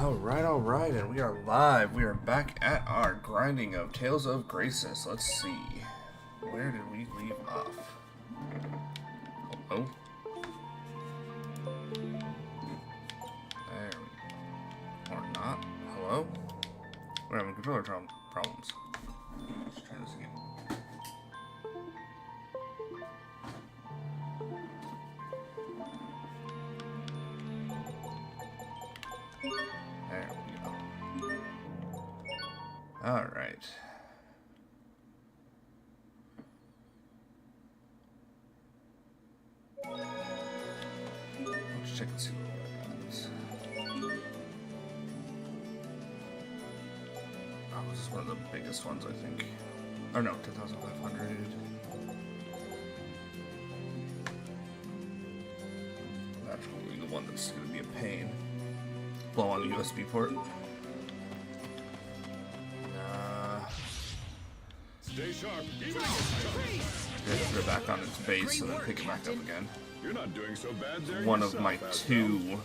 Alright, and we are live. We are back at our grinding of Tales of Graces. Let's see. Where did we leave off? Hello? There we go. Or not. Hello? We're having controller problems. Let's try this again. There we go. Alright. Let's check and see what happens. Oh, this is one of the biggest ones, I think. Oh no, 2,500. That's probably the one that's going to be a pain. Blow on the USB port. Stay sharp. Go back on its base and then pick it back up again. You're not doing so bad there. One of my two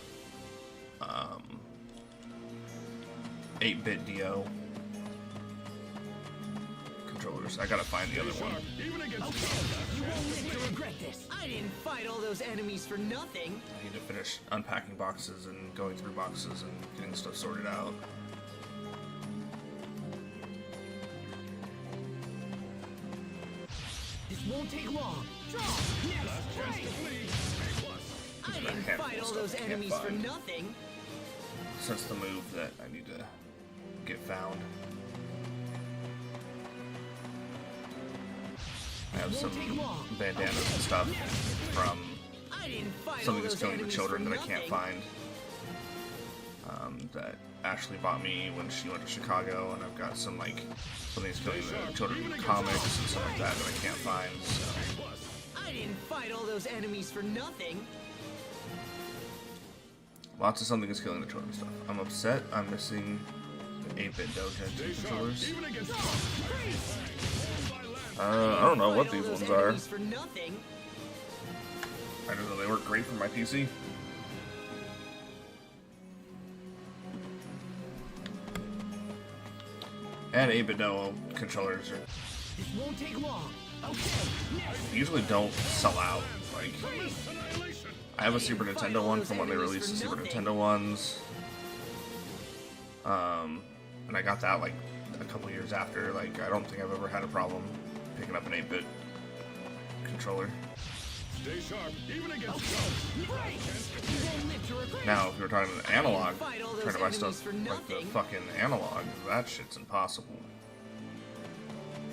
8-bit DO controllers. I gotta find the other one. Okay, you won't live to regret this. I didn't fight all those enemies for nothing. I need to finish unpacking boxes and going through boxes and getting stuff sorted out. This won't take long. Draw. Next. Right. I didn't fight all those enemies for nothing. Since the move that I need to get found. I have some bandanas and stuff from something that's killing the children that I can't find. That Ashley bought me when she went to Chicago, and I've got some like something that's killing the children comics and stuff like that that I can't find. So. I didn't fight all those enemies for nothing. Lots of something is killing the children stuff. I'm upset. I'm missing the 8-bit Dogen 2 controllers. I don't know what these ones are. I don't know, they work great for my PC. And 8-bit Doe controllers are This won't take long. Okay. usually don't sell out. Like, I have a Super Nintendo one from when they released the Super Nintendo ones. And I got that like a couple years after. Like, I don't think I've ever had a problem picking up an 8-bit controller. Stay sharp, even against Now, if you're talking an analog, trying to buy stuff like the fucking analog, that shit's impossible.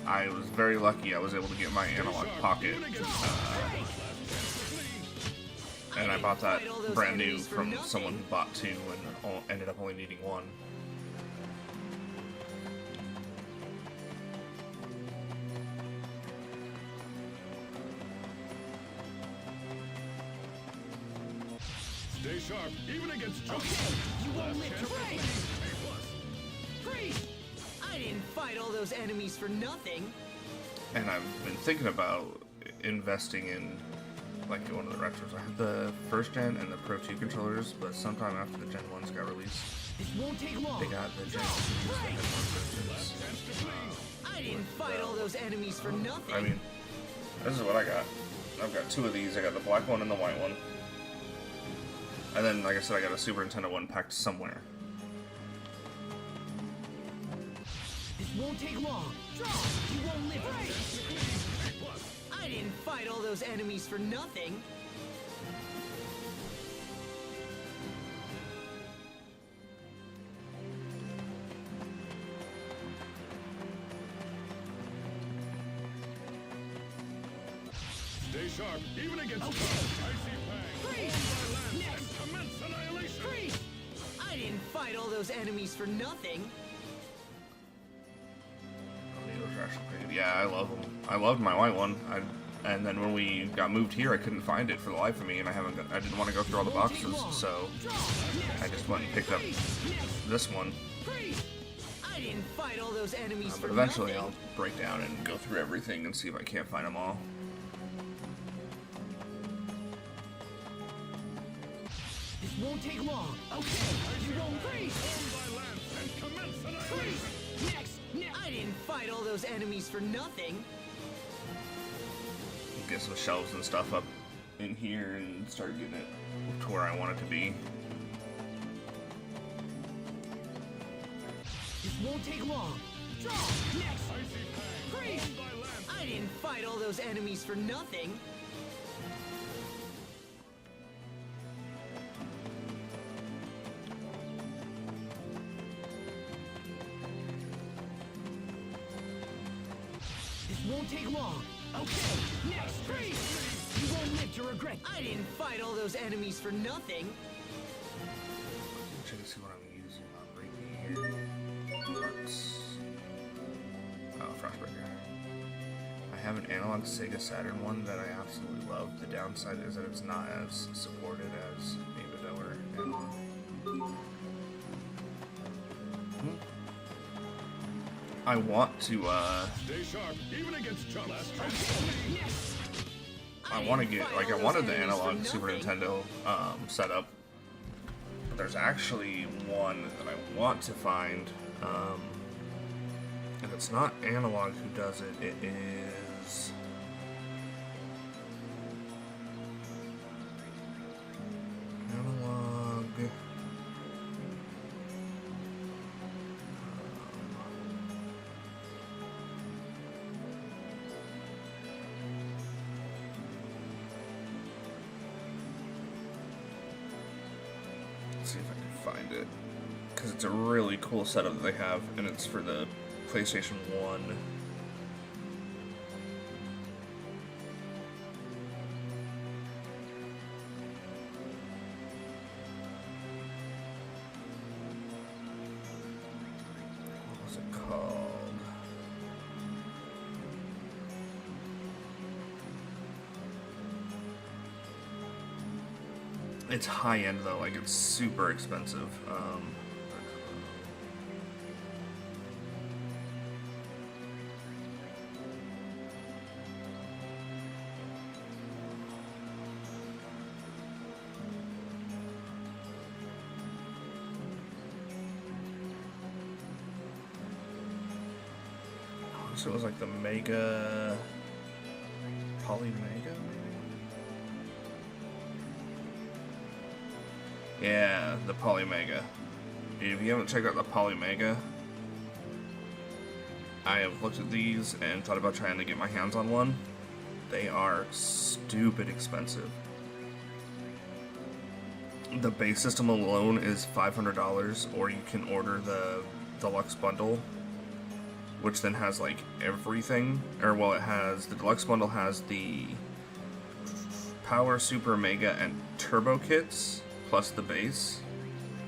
I was very lucky I was able to get my analog pocket, and I bought that brand new from someone who bought two and ended up only needing one. Stay sharp, even against Okay, you won't live to Freeze! I didn't fight all those enemies for nothing. And I've been thinking about investing in like one of the retros. I have the first gen and the Pro 2 controllers, but sometime after the Gen 1s got released, This won't take long. they got the Gen 2s that had more versions. I didn't fight all those enemies for nothing. I mean, this is what I got. I've got two of these. I got the black one and the white one. And then, like I said, I got a Super Nintendo one packed somewhere. This won't take long. Draw. You won't live. I didn't fight all those enemies for nothing. Stay sharp, even against Okay. Freeze! Next. Commence annihilation. Freeze! I didn't fight all those enemies for nothing. Those are actually pretty good. Yeah, I love them. I loved my white one. And then when we got moved here, I couldn't find it for the life of me, and I didn't want to go through all the boxes, so I just went and picked up this one. I didn't fight all those enemies But for eventually nothing. I'll break down and go through everything and see if I can't find them all. This won't take long. Okay, you won't freeze. Form thy lance and commence annihilation. Freeze. Next. I didn't fight all those enemies for nothing. Get some shelves and stuff up in here and start getting it to where I want it to be. This won't take long. Draw. Next. Icy fang. Freeze. Form thy lance. I didn't fight all those enemies for nothing. This won't take long. Okay, next, freeze! You won't live to regret. I didn't fight all those enemies for nothing. Check to see what I'm using on right here. Parts. Oh, Frostbreaker. I have an analog Sega Saturn one that I absolutely love. The downside is that it's not as supported as maybe that were analog. I want to, Stay sharp, even against chumps. I want to get, like, I wanted the analog Super Nintendo setup. But there's actually one that I want to find. If it's not analog who does it, it is... Analog... Let's see if I can find it, because it's a really cool setup that they have, and it's for the PlayStation 1. What was it called? It's high end though, like it's super expensive. So it was like the Mega Poly Mega, maybe? Yeah, the Poly Mega. If you haven't checked out the Poly Mega, I have looked at these and thought about trying to get my hands on one. They are stupid expensive. The base system alone is $500, or you can order the deluxe bundle, which then has like everything, or well, it has, the deluxe bundle has the Power, Super, Mega, and Turbo kits, plus the base.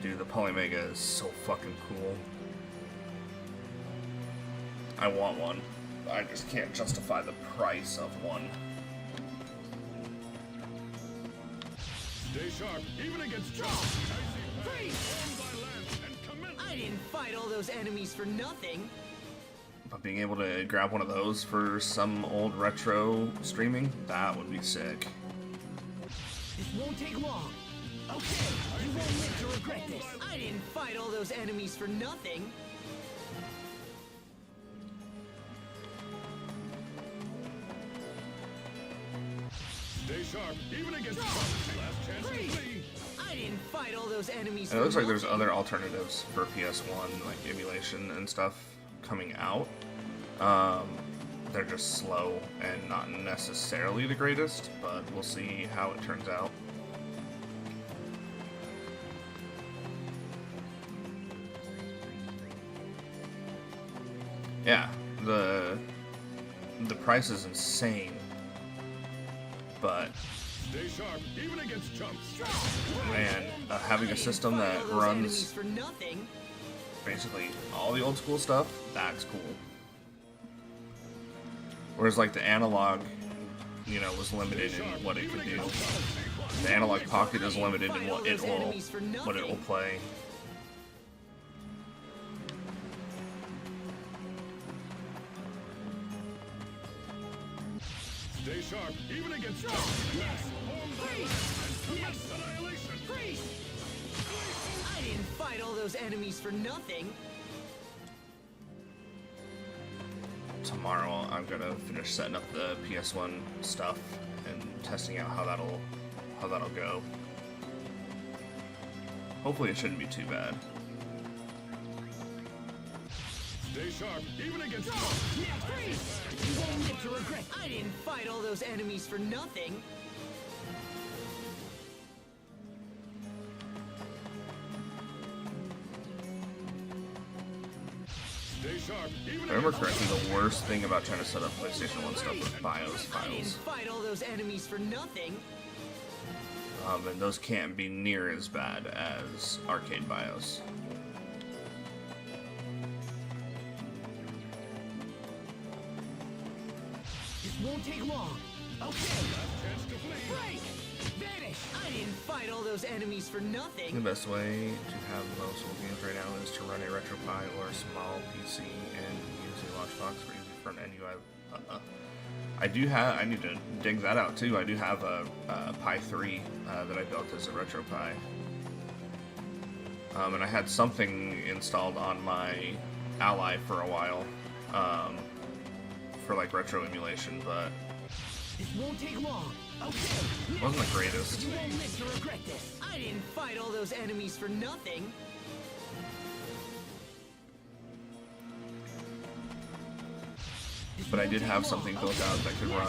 Dude, the Poly Mega is so fucking cool. I want one. I just can't justify the price of one. Stay sharp, even against chumps. Icy fang. Form thy lance and commence. I didn't fight all those enemies for nothing. But being able to grab one of those for some old retro streaming, that would be sick. This won't take long. Okay, you won't live to regret this. I didn't fight all those enemies for nothing. Stay sharp, even against chumps. Last chance to flee. I didn't fight all those enemies It for looks like there's nothing. other alternatives for PS1, like emulation and stuff, coming out. They're just slow and not necessarily the greatest, but we'll see how it turns out. Yeah, the price is insane, but Stay sharp, even against chumps. man, having a system that Fight all those enemies runs for nothing. basically all the old school stuff, that's cool. Whereas like the analog, you know, was limited in what it could do. The analog pocket is limited in what it will play. Stay sharp, even against chumps. Form thy lance and commence annihilation. I didn't fight all those enemies for nothing. Tomorrow I'm gonna finish setting up the PS1 stuff and testing out how that'll go. Hopefully it shouldn't be too bad. Stay sharp, even against You won't live to regret. I didn't fight all those enemies for nothing. Stay sharp, even If I remember correctly, the worst thing about trying to set up PlayStation 1 stuff was BIOS I didn't files. fight all those enemies for nothing. And those can't be near as bad as arcade BIOS. This won't take long. Okay. chance to flee. Break! Vanish! I didn't fight all those enemies for The nothing. best way to have most old games right now is to run a RetroPie or a small PC and use a Launchbox for easy front end UI. I do have. I need to dig that out too. I do have a Pi 3 that I built as a RetroPie, and I had something installed on my Ally for a while for like retro emulation, but This won't take long. Okay. it wasn't the greatest. You won't live to regret this. I didn't fight all those enemies for nothing. But I did have something built out that could run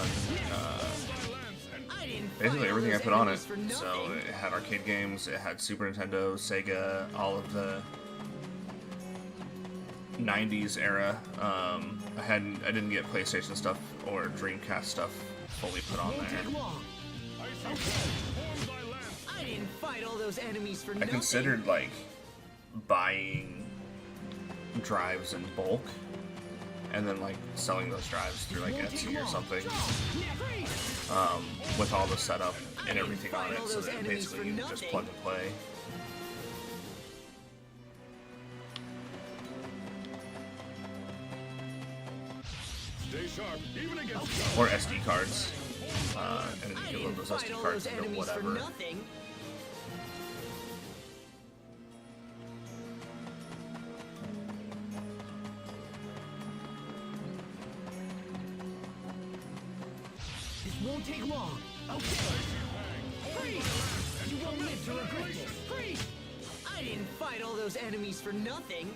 I didn't fight basically all everything I those put on it. enemies for So nothing. it had arcade games, it had Super Nintendo, Sega, all of the 90s era. I didn't get PlayStation stuff or Dreamcast stuff fully put on Won't there. take long. I didn't fight all those enemies for I nothing. considered like buying drives in bulk and then like selling those drives through like Etsy or something, with all the setup and everything on it, so that basically you just plug and play. Stay sharp, even against Or SD cards, and then I you can load didn't those fight SD all cards those into enemies for whatever. nothing. This won't take long. Okay. Freeze! You won't live to regret this. Freeze! I didn't fight all those enemies for nothing.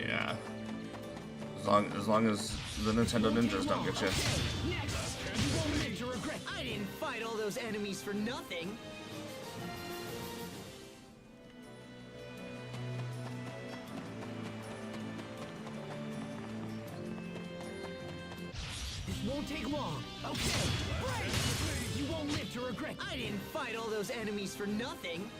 Yeah. As long as the Nintendo Ninjas don't get you. Next! You won't live to regret. I didn't fight all those enemies for nothing. This won't take long. Okay. Break! You won't live to regret. I didn't fight all those enemies for nothing.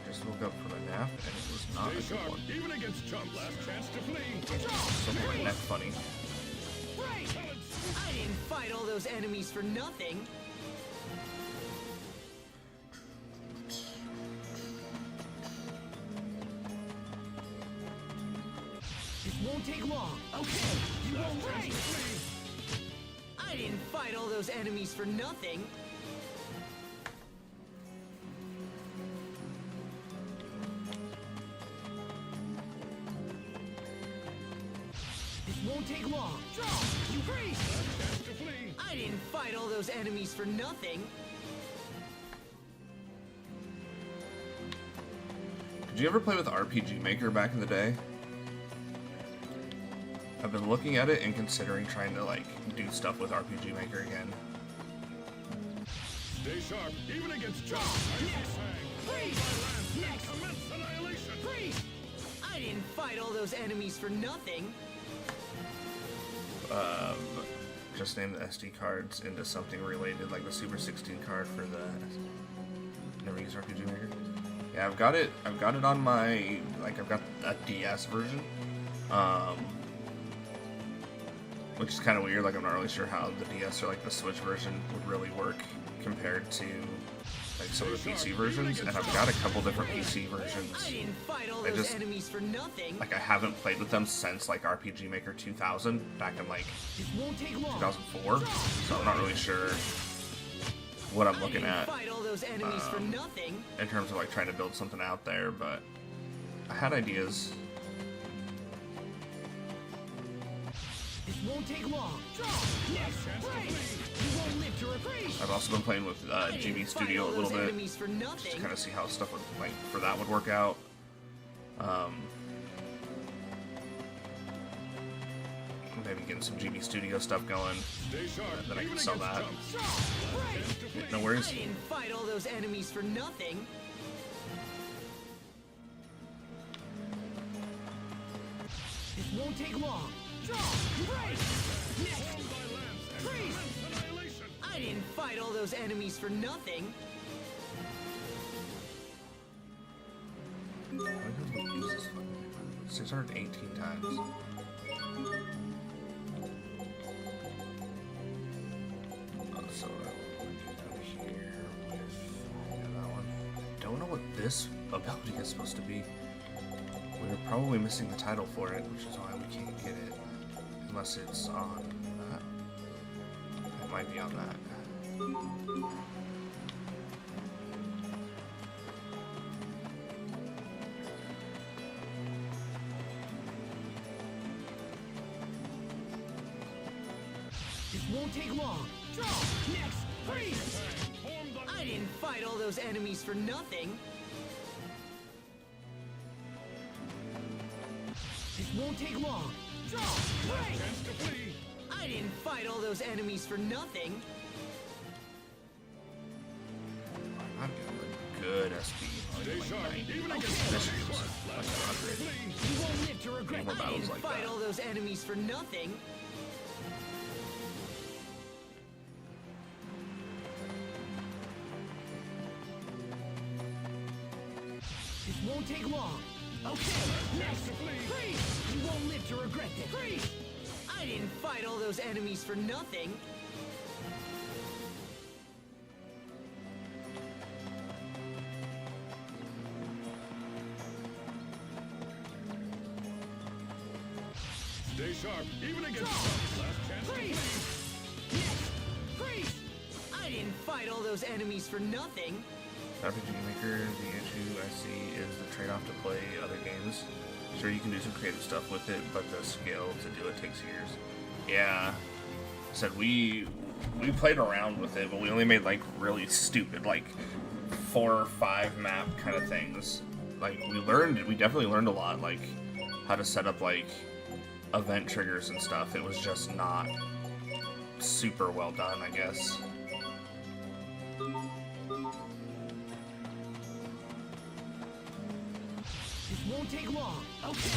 I just woke up from a nap and it was not a Stay good sharp, one. even against chump. Last chance to flee. So my neck funny. Break! I didn't fight all those enemies for nothing. This won't take long. Okay. You won't break. I didn't fight all those enemies for nothing. This won't take long. Draw! You freeze! Chance to flee. I didn't fight all those enemies for nothing. Did you ever play with RPG Maker back in the day? I've been looking at it and considering trying to like do stuff with RPG Maker again. Stay sharp, even against chump. Freeze! Next! Commence annihilation. Freeze! I didn't fight all those enemies for nothing. Just name the SD cards into something related, like the Super 16 card for the. Never used RPG Maker. Yeah, I've got it on my I've got a DS version, which is kind of weird. Like I'm not really sure how the DS or like the Switch version would really work compared to like some of the PC versions, and I've got a couple different PC versions. I didn't fight all those enemies for nothing. Like, I haven't played with them since like RPG Maker 2000, back in like This won't take long. 2004. So I'm not really sure what I'm looking at Fight all those enemies for nothing. in terms of like trying to build something out there, but I had ideas. This won't take long. Next, break. You won't live to reprise. I've also been playing with GB Studio a little bit, just to kind of see how stuff would like for that would work out. Maybe getting some GB Studio stuff going, and then I can sell that. No worries. I didn't fight all those enemies for nothing. This won't take long. Break. Next. Freeze. I didn't fight all those enemies for nothing. Why did we use this fucking 618 times? So over here with that one. Don't know what this ability is supposed to be. We're probably missing the title for it, which is why we can't get it. Unless it's on that. It might be on that. This won't take long. Next, freeze. I didn't fight all those enemies for nothing. This won't take long. Break. I didn't fight all those enemies for nothing. I'm getting a good SP. Like this is like 100. You won't live to regret. More I battles didn't like fight that. all those enemies for nothing. This won't take long. Okay, next, freeze! You won't live to regret this. Freeze! I didn't fight all those enemies for nothing. Stay sharp, even against tough. Last chance to Freeze! Next, freeze! I didn't fight all those enemies for nothing. RPG Maker, the issue I see is the trade-off to play other games. Sure, you can do some creative stuff with it, but the skill to do it takes years. Yeah, I said we played around with it, but we only made like really stupid, like 4 or 5 map kind of things. Like we definitely learned a lot, like how to set up like event triggers and stuff. It was just not super well done, I guess. This won't take long. Okay,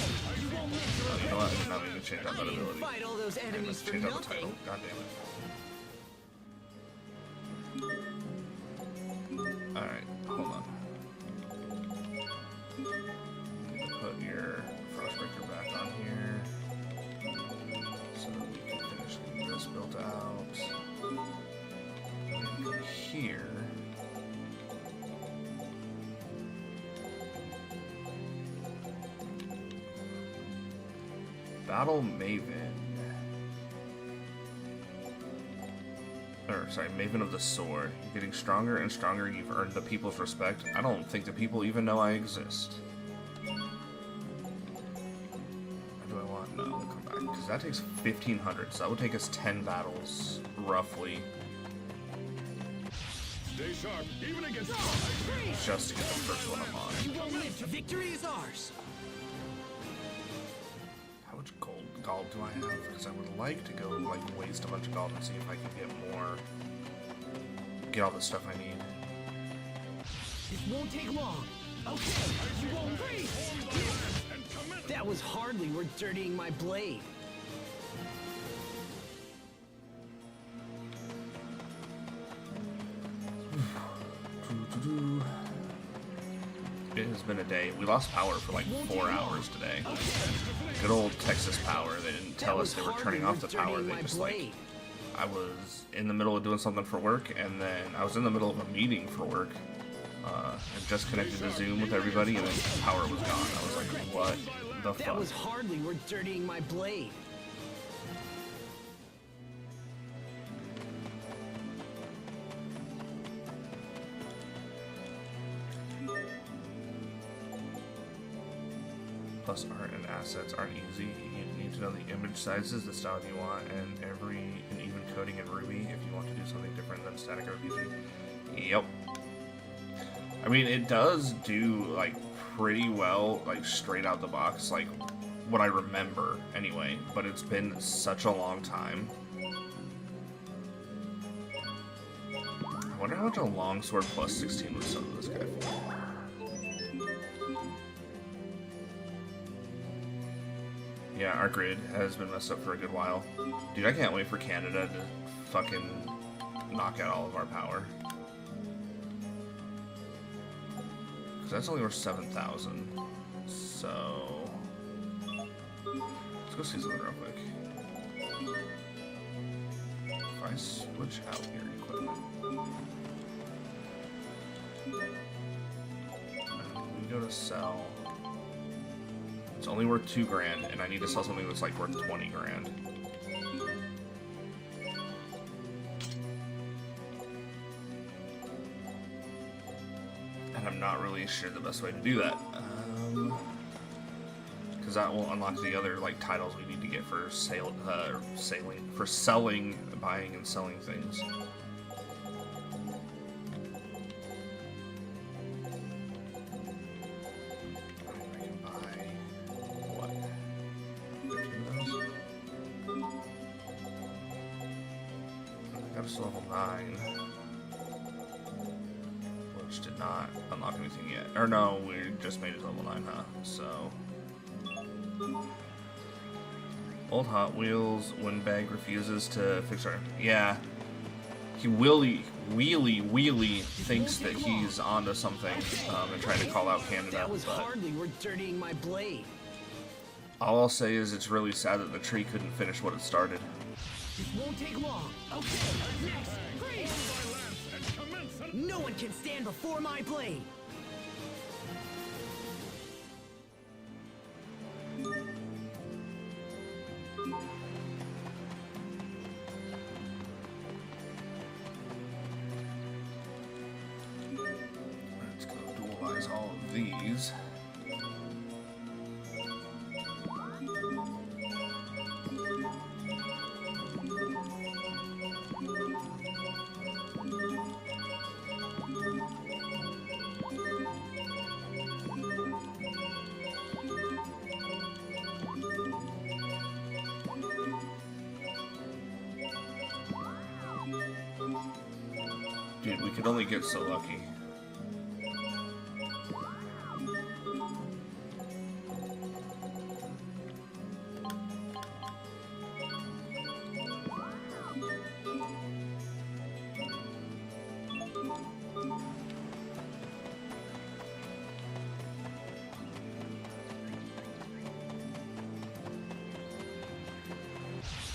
you won't live to You regret know what? this. I'm not even gonna change out I that didn't ability. fight all those I'm enemies gonna for change out the title. nothing. God damn it. Alright, hold on. Put your Frostbreaker back on here. So that we can finish getting this built out. And then go here. Battle Maven. Or, sorry, Maven of the Sword. You're getting stronger and stronger. You've earned the people's respect. I don't think the people even know I exist. Or do I want? No, we'll come back. Because that takes 1,500, so that would take us 10 battles, roughly, Stay sharp, even against tough. just to get the first one I'm on. You won't live to victory is ours. How much gold do I have? Because I would like to go, like, waste a bunch of gold and see if I can get more, get all the stuff I need. This won't take long. Okay, you won't freeze. That was hardly worth dirtying my blade. It has been a day. We lost power for like 4 hours today. Good old Texas Power. They didn't tell us they were turning off the power. They just like, I was in the middle of doing something for work, and then I was in the middle of a meeting for work, and just connected to Zoom with everybody, and then power was gone. I was like, what the fuck? That was hardly worth dirtying my blade. Plus, art and assets aren't easy. You need to know the image sizes, the style you want, and even coding in Ruby if you want to do something different than static RPG. Yep. I mean, it does do, like, pretty well, like, straight out the box, like, what I remember, anyway. But it's been such a long time. I wonder how much a longsword plus 16 would sell to this guy for. Yeah, our grid has been messed up for a good while. Dude, I can't wait for Canada to fucking knock out all of our power. Because that's only worth 7,000. So... let's go see something real quick. If I switch out your equipment... and we go to sell... it's only worth 2 grand, and I need to sell something that's like worth 20 grand. And I'm not really sure the best way to do that. Because that will unlock the other like titles we need to get for selling, buying, and selling things. Level 9, which did not unlock anything yet. Or no, we just made it level 9, huh? So, old Hot Wheels windbag refuses to fix our. Yeah, he wheelie thinks that he's onto something and trying to call out Canada. That was hardly worth dirtying my blade. All I'll say is it's really sad that the tree couldn't finish what it started. It won't take long. Okay, next, freeze! No one can stand before my blade. Let's go dualize all of these. Dude, we could only get so lucky.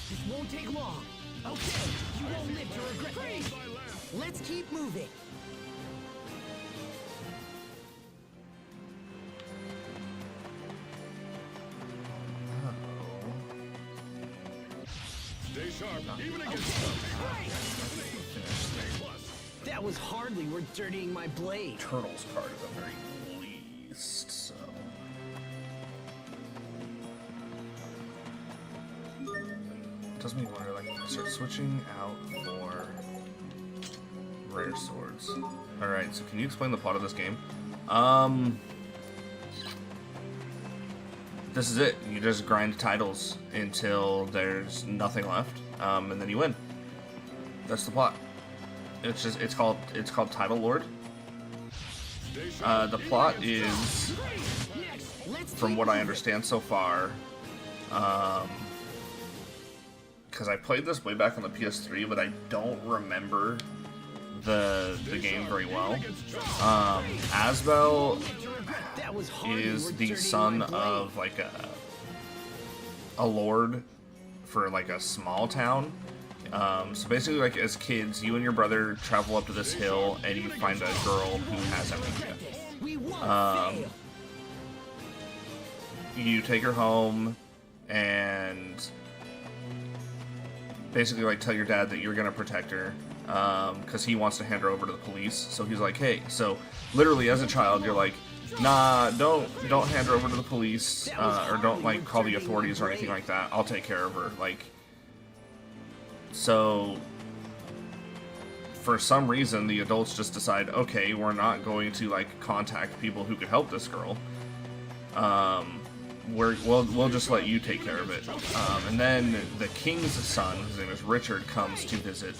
This won't take long. Okay, you won't live to regret. Freeze! Let's keep moving. Stay sharp, even against That was hardly worth dirtying my blade. Turtles card at the very least, so... it does make me wonder, like, if I start switching out for rare swords. Alright, so can you explain the plot of this game? This is it. You just grind titles until there's nothing left, and then you win. That's the plot. It's called Title Lord. The plot is, from what I understand so far, because I played this way back on the PS3, but I don't remember the game very well. Asbel is the son of like a lord for like a small town, So basically, like, as kids, you and your brother travel up to this hill, and you find a girl who has amnesia. You take her home, and basically, like, tell your dad that you're gonna protect her, because he wants to hand her over to the police. So he's like, hey, so literally as a child, you're like, nah, don't hand her over to the police, or don't, like, call the authorities or anything like that. I'll take care of her. Like, so for some reason, the adults just decide, okay, we're not going to, like, contact people who could help this girl. We'll just let you take care of it. And then the king's son, his name is Richard, comes to visit.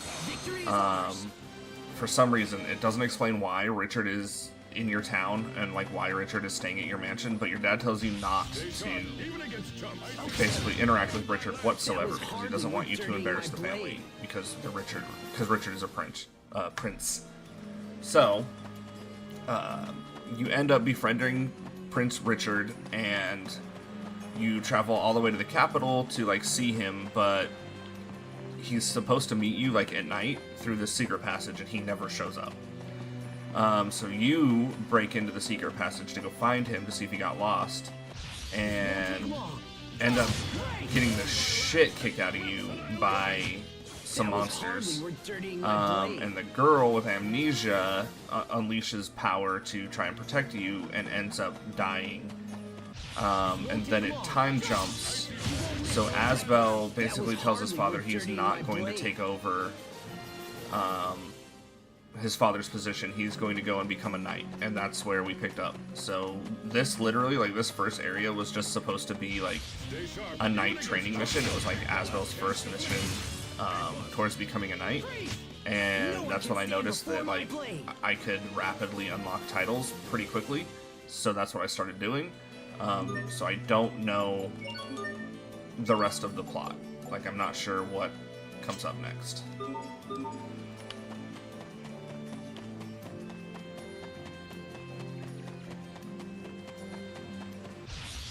For some reason, it doesn't explain why Richard is in your town and, like, why Richard is staying at your mansion, but your dad tells you not to basically interact with Richard whatsoever, because he doesn't want you to embarrass the family, because Richard is a prince. So you end up befriending Prince Richard, and you travel all the way to the capital to, like, see him, but he's supposed to meet you, like, at night through the secret passage, and he never shows up. So you break into the secret passage to go find him to see if he got lost, and end up getting the shit kicked out of you by some monsters. And the girl with amnesia unleashes power to try and protect you and ends up dying. And then it time jumps. So Asbel basically tells his father he is not going to take over his father's position. He's going to go and become a knight, and that's where we picked up. So this literally, like, this first area was just supposed to be like a knight training mission. It was like Asbel's first mission towards becoming a knight, and that's when I noticed that, like, I could rapidly unlock titles pretty quickly, so that's what I started doing. So I don't know the rest of the plot. Like, I'm not sure what comes up next.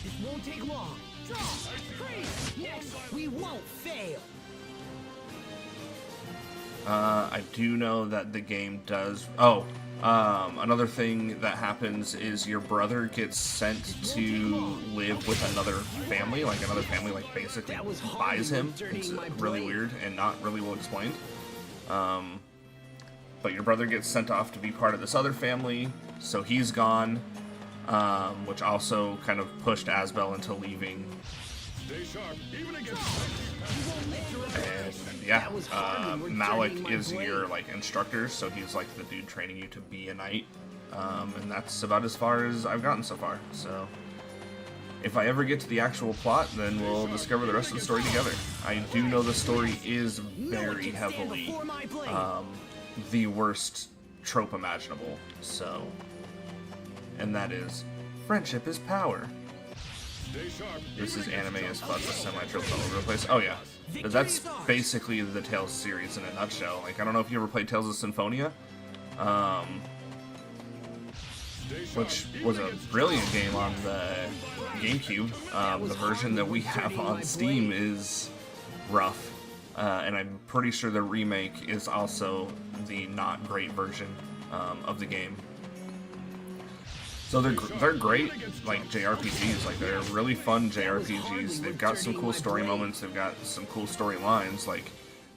This won't take long. Draw! Freeze! Next, we won't fail! I do know that the game does... another thing that happens is your brother gets sent to live with another family, like basically buys him. It's really weird and not really well explained. But your brother gets sent off to be part of this other family, so he's gone, which also kind of pushed Asbel into leaving. And yeah, Malik is your, like, instructor, so he's like the dude training you to be a knight, and that's about as far as I've gotten so far. So if I ever get to the actual plot, then we'll discover the rest of the story together. I do know the story is very heavily the worst trope imaginable, so, and that is friendship is power. This is anime as fuck with semi-tropes all over the place. Oh yeah, that's basically the Tales series in a nutshell. Like, I don't know if you ever played Tales of Symphonia, which was a brilliant game on the GameCube. The version that we have on Steam is rough, and I'm pretty sure the remake is also the not great version of the game. So they're great, like, JRPGs. Like, they're really fun JRPGs. They've got some cool story moments. They've got some cool storylines. Like,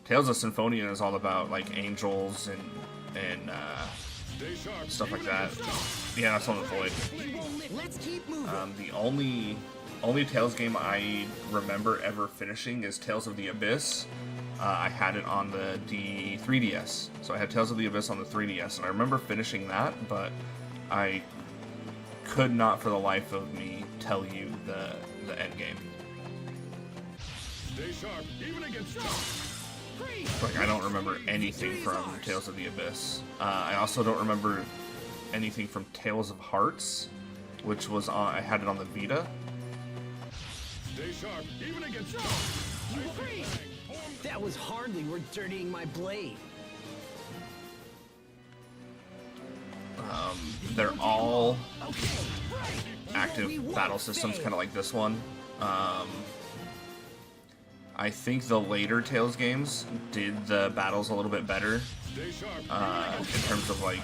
Tales of Symphonia is all about, like, angels and stuff like that. Yeah, that's on the Void. The only Tales game I remember ever finishing is Tales of the Abyss. I had it on the 3DS. So I had Tales of the Abyss on the 3DS, and I remember finishing that, but I could not for the life of me tell you the end game. Like, I don't remember anything from Tales of the Abyss. I also don't remember anything from Tales of Hearts, which was on, I had it on the Vita. That was hardly worth dirtying my blade. They're all active battle systems, kind of like this one. I think the later Tales games did the battles a little bit better in terms of like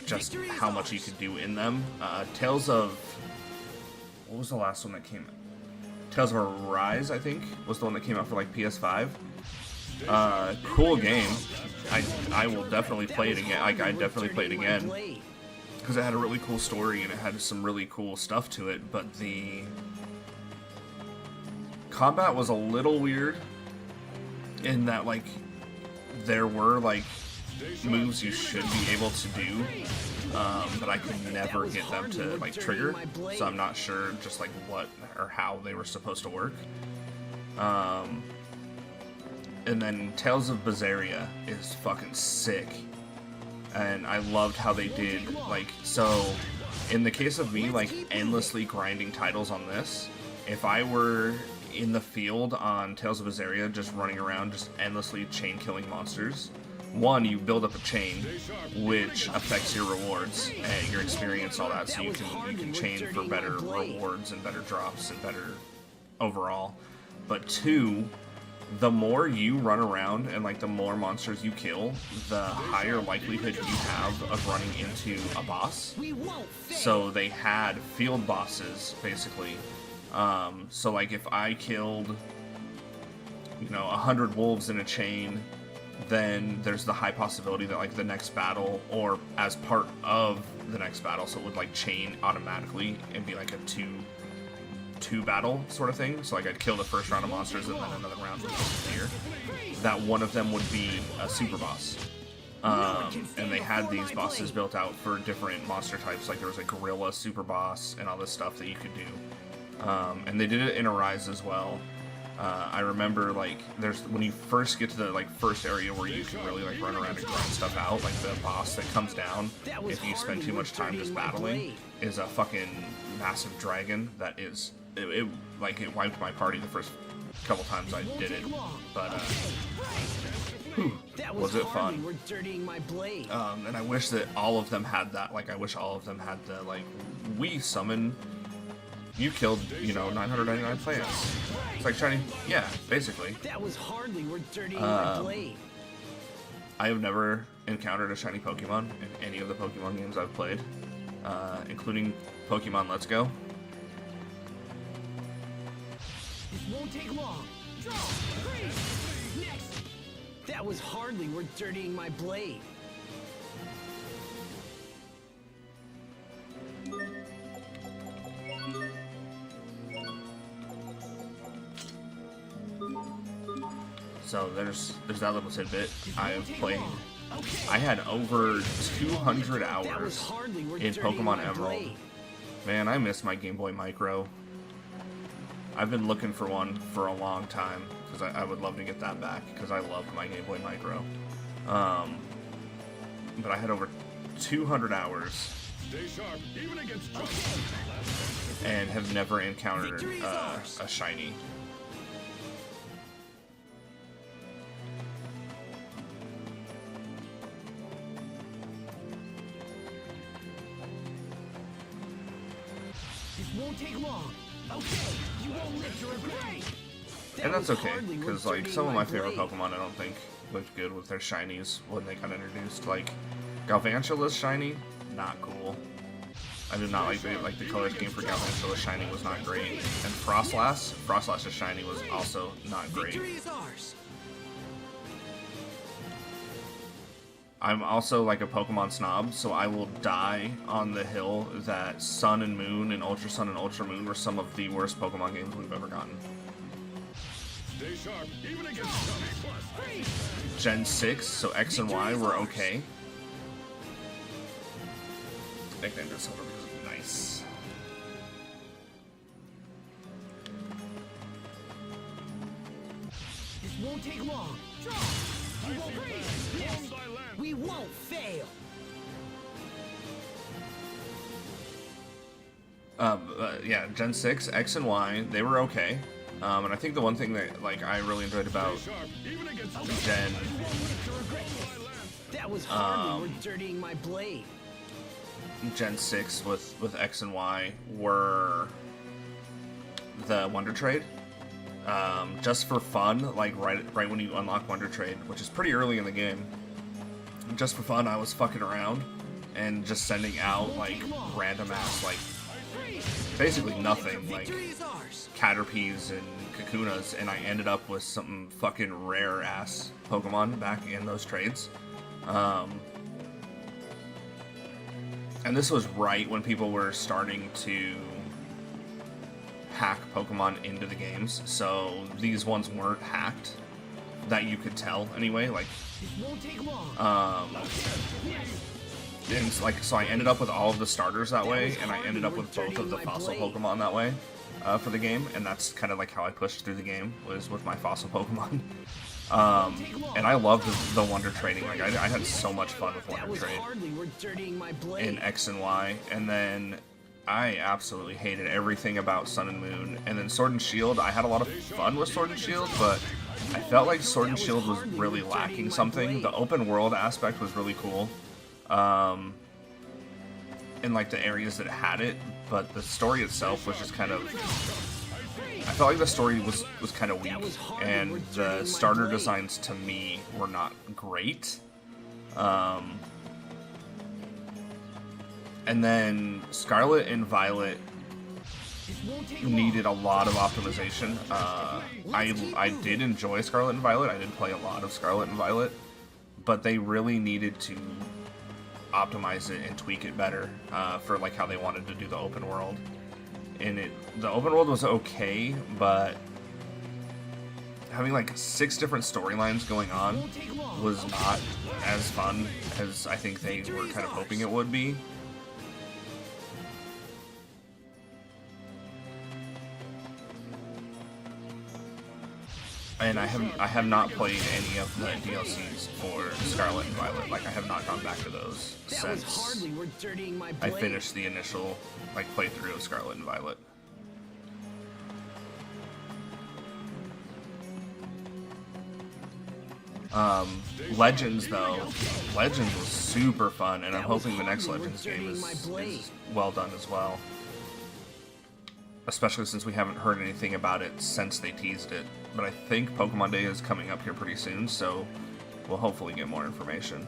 just how much you could do in them. Tales of, what was the last one that came out? Tales of Arise, I think, was the one that came out for like PS5. Cool game. I will definitely play it again. Like, I definitely play it again because it had a really cool story and it had some really cool stuff to it. But the combat was a little weird in that, like, there were like moves you should be able to do, but I could never get them to like trigger. So I'm not sure just like what or how they were supposed to work. And then Tales of Berseria is fucking sick. And I loved how they did, like, so in the case of me, like, endlessly grinding titles on this, if I were in the field on Tales of Berseria, just running around, just endlessly chain killing monsters, one, you build up a chain, which affects your rewards and your experience, all that, so you can chain for better rewards and better drops and better overall. But two, the more you run around and like the more monsters you kill, the higher likelihood you have of running into a boss. So they had field bosses basically. So like if I killed, 100 wolves in a chain, then there's the high possibility that like the next battle or as part of the next battle, so it would like chain automatically and be like a two battle sort of thing. So like I'd kill the first round of monsters and then another round would disappear. That one of them would be a super boss. And they had these bosses built out for different monster types. Like there was a gorilla super boss and all this stuff that you could do. And they did it in Arise as well. I remember like there's when you first get to the like first area where you can really like run around and grind stuff out, like the boss that comes down if you spend too much time just battling is a fucking massive dragon that is it wiped my party the first couple times I did it, but was it fun. And I wish that all of them had that. Like I wish all of them had the like we summon. You killed, 999 plants. It's like shiny, yeah, basically. That was hardly worth dirtying my blade. I have never encountered a shiny Pokemon in any of the Pokemon games I've played, including Pokemon Let's Go. This won't take long. Draw, freeze. Next. That was hardly worth dirtying my blade. So there's that little tidbit. I have played. I had over 200 hours in Pokemon Emerald. Man, I miss my Game Boy Micro. I've been looking for one for a long time because I would love to get that back because I loved my Game Boy Micro. But I had over 200 hours and have never encountered a shiny. Won't take long. Okay, you won't live to regret. And that's okay, because like some of my favorite Pokemon I don't think looked good with their shinies when they got introduced. Like Galvantula's shiny, not cool. I did not like the color scheme for Galvantula's shiny was not great. And Frostlash's shiny was also not great. I'm also like a Pokemon snob, so I will die on the hill that Sun and Moon and Ultra Sun and Ultra Moon were some of the worst Pokemon games we've ever gotten. Stay sharp, even against Gen 6, so X and Y were okay. Nicknamed it Silver because it's nice. This won't take long. Draw! You won't freeze! Yes! We won't fail! Yeah, Gen 6, X and Y, they were okay. And I think the one thing that like I really enjoyed about Gen that was hardly worth dirtying my blade. Gen 6 with X and Y were the Wonder Trade. just for fun, like right when you unlock Wonder Trade, which is pretty early in the game. Just for fun, I was fucking around and just sending out like random ass, like basically nothing, like Caterpies and Kakunas, and I ended up with some fucking rare ass Pokemon back in those trades. And this was right when people were starting to hack Pokemon into the games, so these ones weren't hacked that you could tell anyway, like and like, so I ended up with all of the starters that way, and I ended up with both of the fossil Pokemon that way for the game, and that's kind of like how I pushed through the game, was with my fossil Pokemon. And I loved the Wonder Trading. Like, I had so much fun with Wonder Trade in X and Y, and then I absolutely hated everything about Sun and Moon. And then Sword and Shield, I had a lot of fun with Sword and Shield, but I felt like Sword and Shield was really lacking something. The open world aspect was really cool, in like the areas that had it, but the story itself was just kind of, I felt like the story was kind of weak, and the starter designs to me were not great. And then Scarlet and Violet needed a lot of optimization. I did enjoy Scarlet and Violet. I did play a lot of Scarlet and Violet, but they really needed to optimize it and tweak it better for like how they wanted to do the open world. And the open world was okay, but having like 6 different storylines going on was not as fun as I think they were kind of hoping it would be. And I have not played any of the DLCs for Scarlet and Violet. Like, I have not gone back to those since I finished the initial like playthrough of Scarlet and Violet. Legends though, Legends was super fun, and I'm hoping the next Legends game is well done as well. Especially since we haven't heard anything about it since they teased it. But I think Pokemon Day is coming up here pretty soon, so we'll hopefully get more information.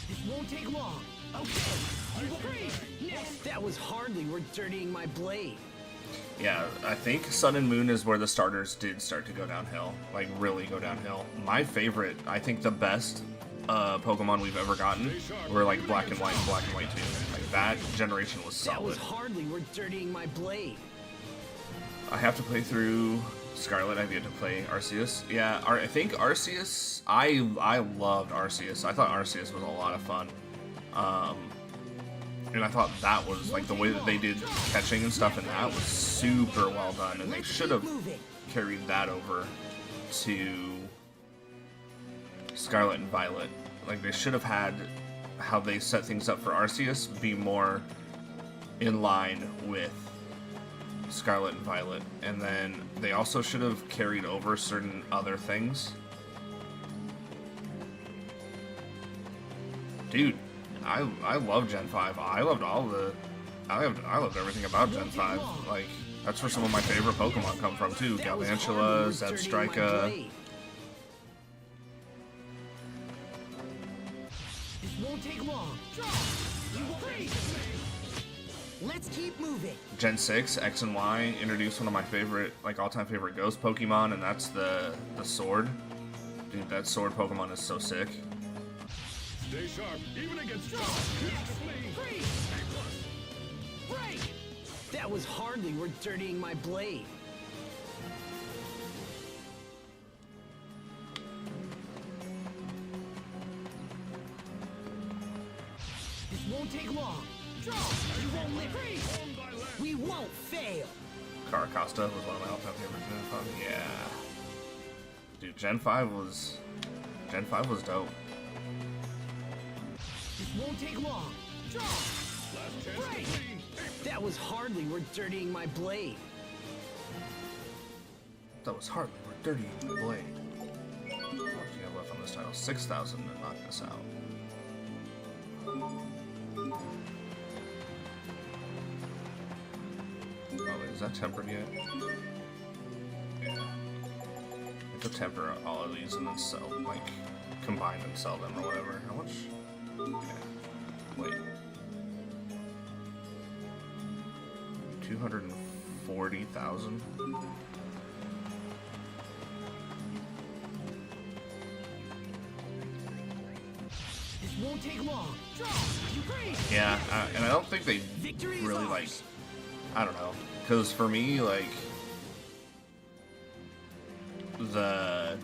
This won't take long. Okay. Next. That was hardly worth dirtying my blade. Yeah, I think Sun and Moon is where the starters did start to go downhill. Like, really go downhill. My favorite, I think the best Pokemon we've ever gotten were like Black and White and Black and White 2. Like, that generation was solid. That was hardly worth dirtying my blade. I have to play through Scarlet. I've yet to play Arceus. Yeah, I think Arceus, I loved Arceus. I thought Arceus was a lot of fun. And I thought that was, like, the way that they did catching and stuff in that was super well done. And they should have carried that over to Scarlet and Violet. Like, they should have had how they set things up for Arceus be more in line with Scarlet and Violet. And then they also should have carried over certain other things. Dude, I love Gen 5. I loved everything about Gen 5. Like, that's where some of my favorite Pokemon come from too. Galvantula, Zebstrika. This won't take long. Let's keep moving. Gen 6, X and Y introduced one of my favorite, like, all-time favorite ghost Pokemon, and that's the Sword. Dude, that Sword Pokemon is so sick. Stay sharp, even against Break! That was hardly worth dirtying my blade. This won't take long. You won't live. We won't fail. Caracosta was one of my all-time favorite Gen 5. Yeah. Dude, Gen 5 was dope. This won't take long. Break! That was hardly worth dirtying my blade. That was hardly worth dirtying the blade. What do you have left on this title? 6,000 to knock this out. Oh, wait, is that tempered yet? Yeah. to temper all of these and then sell, like, combine and sell them or whatever. How much? Yeah. Wait. 240,000? This won't take long. Yeah, and I don't think they really, like, I don't know. Because for me, like, the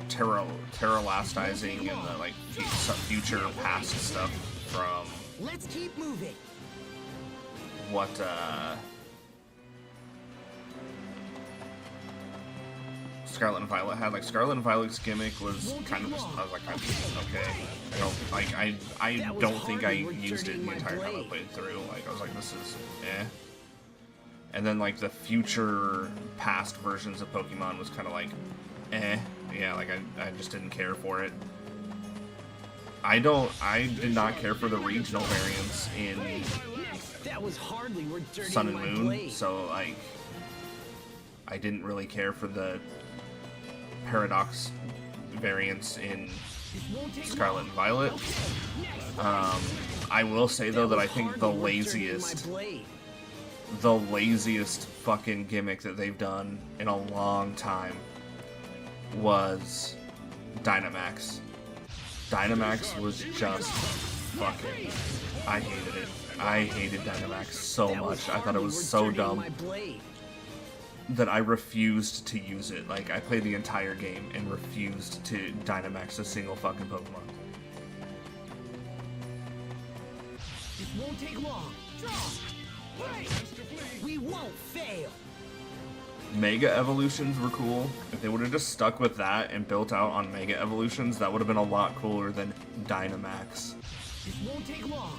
terrelastizing and the, like, future past stuff from Let's keep moving. what, Scarlet and Violet had. Like, Scarlet and Violet's gimmick was kind of just, I was like, okay. I don't, like, I don't think I used it the entire time I played through. Like, I was like, this is, eh. And then, like, the future past versions of Pokemon was kind of like, eh. Yeah, like, I just didn't care for it. I did not care for the regional variants in That was hardly worth dirtying Sun and my Moon, blade. so, like, I didn't really care for the Paradox variants in Scarlet and Violet. I will say, though, that I think the laziest fucking gimmick that they've done in a long time was Dynamax. Dynamax was just fucking... I hated it. I hated Dynamax so much. I thought it was so dumb that I refused to use it. Like, I played the entire game and refused to Dynamax a single fucking Pokemon. This won't take long. We won't fail. Mega Evolutions were cool. If they would have just stuck with that and built out on Mega Evolutions, that would have been a lot cooler than Dynamax. This won't take long.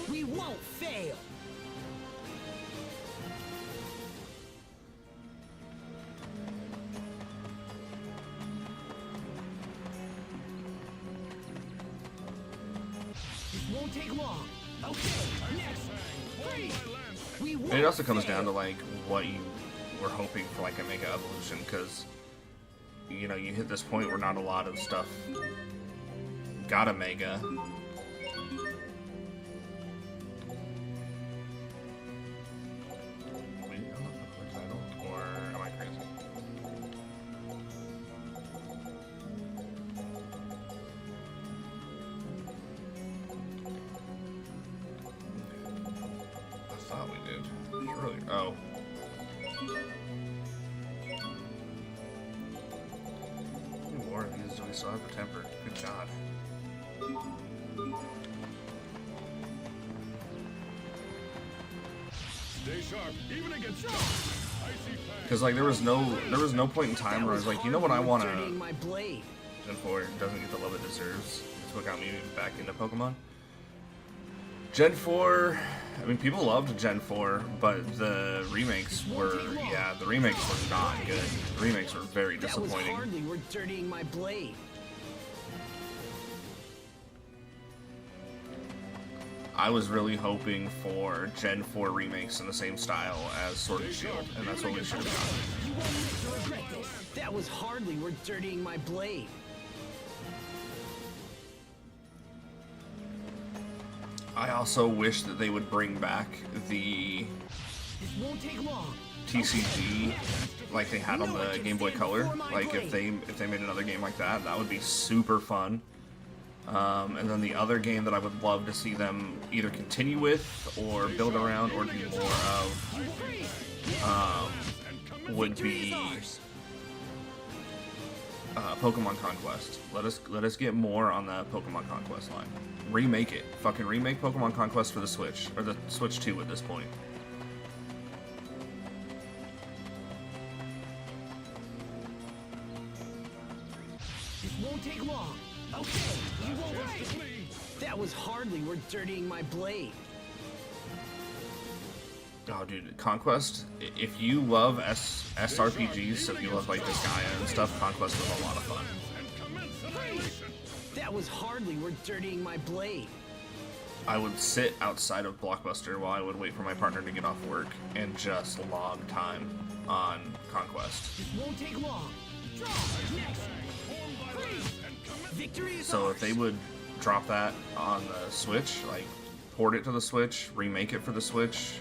We won't fail. This won't take long. Okay, next. And it also comes down to, like, what you were hoping for, like, a Mega Evolution, because, you know, you hit this point where not a lot of stuff got a Mega. Or am I crazy? I thought we did. Surely. Oh. How many more of these do we still have for temper? Good God. Stay sharp, even against Because, like, there was no point in time where I was like, you know what, I want to... Dirtying my blade. Gen 4 doesn't get the love it deserves. That's what got me back into Pokemon. Gen 4, I mean, people loved Gen 4, but the remakes were, yeah, the remakes were not good. The remakes were very disappointing. That was hardly worth dirtying my blade. I was really hoping for Gen 4 remakes in the same style as Sword and Shield, and that's what we should have gotten. You won't live to regret this. That was hardly worth dirtying my blade. I also wish that they would bring back the This won't take long. TCG like they had on the Game Boy Color. Like, if they made another game like that, that would be super fun. And then the other game that I would love to see them either continue with or build around or do more of would be Pokemon Conquest. Let us get more on the Pokemon Conquest line. Remake it. Fucking remake Pokemon Conquest for the Switch, or the Switch 2 at this point. This won't take long. Okay, you won't That was hardly worth dirtying my blade. Oh, dude, Conquest. If you love SRPGs, so if you love like Disgaea and stuff, Conquest was a lot of fun. That was hardly worth dirtying my blade. I would sit outside of Blockbuster while I would wait for my partner to get off work and just log time. on Conquest. This won't take long. Draw. Next. Freeze. Victory is So ours. if they would drop that on the Switch, like port it to the Switch, remake it for the Switch,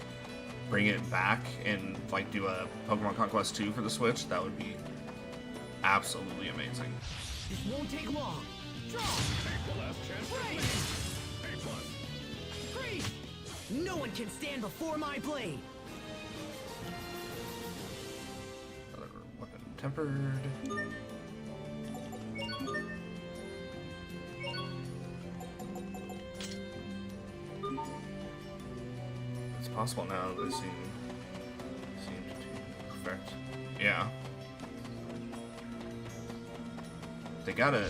bring it back, and like do a Pokemon Conquest 2 for the Switch, that would be absolutely amazing. This won't take long. Draw. The last chance to Freeze. lead. A+. Freeze. No one can stand before my blade. Another weapon tempered. It's possible now they seem to perfect. Yeah. They gotta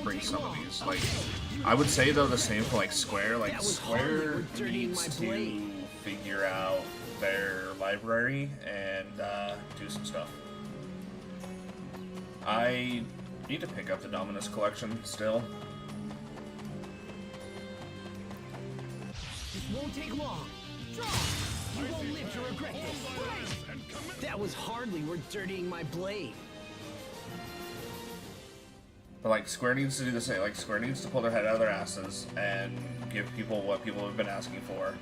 bring some of these. Like, I would say though the same for like Square. Like Square needs to figure out their library and do some stuff. I need to pick up the Dominus collection still. This won't take long. Draw. You won't live to regret this. That was hardly worth dirtying my blade. But like Square needs to do the same. Like Square needs to pull their head out of their asses and give people what people have been asking for.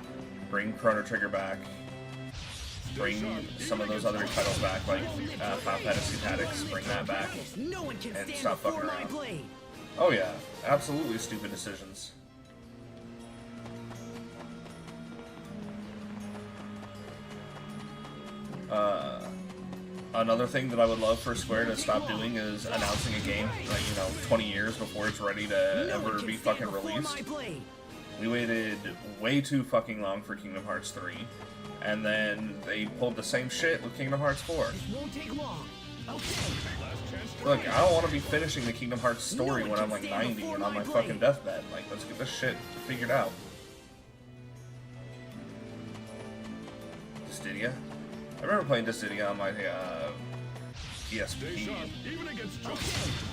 Bring Chrono Trigger back. Bring some of those other titles back, like Final Fantasy Tactics. Bring that back. No one can And stand stop fucking before my around. blade. Oh yeah, absolutely stupid decisions. Another thing that I would love for Square to stop doing is announcing a game, like, 20 years before it's ready to No one ever can be stand fucking before released. my blade. We waited way too fucking long for Kingdom Hearts 3, and then they pulled the same shit with Kingdom Hearts 4. This won't take long. Okay. Look, I don't want to be finishing the Kingdom Hearts story when I'm like 90 and on my fucking deathbed. Like, let's get this shit figured out. Dissidia? I remember playing Dissidia on my PSP. Even against Okay.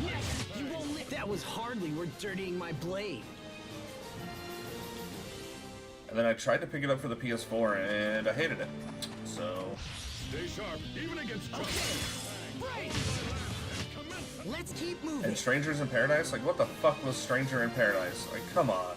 Next. You won't live. That was hardly worth dirtying my blade. And then I tried to pick it up for the PS4 and I hated it. So, Stay sharp, even against Right. Let's keep moving. and Strangers in Paradise? Like, what the fuck was Stranger in Paradise? Like, come on.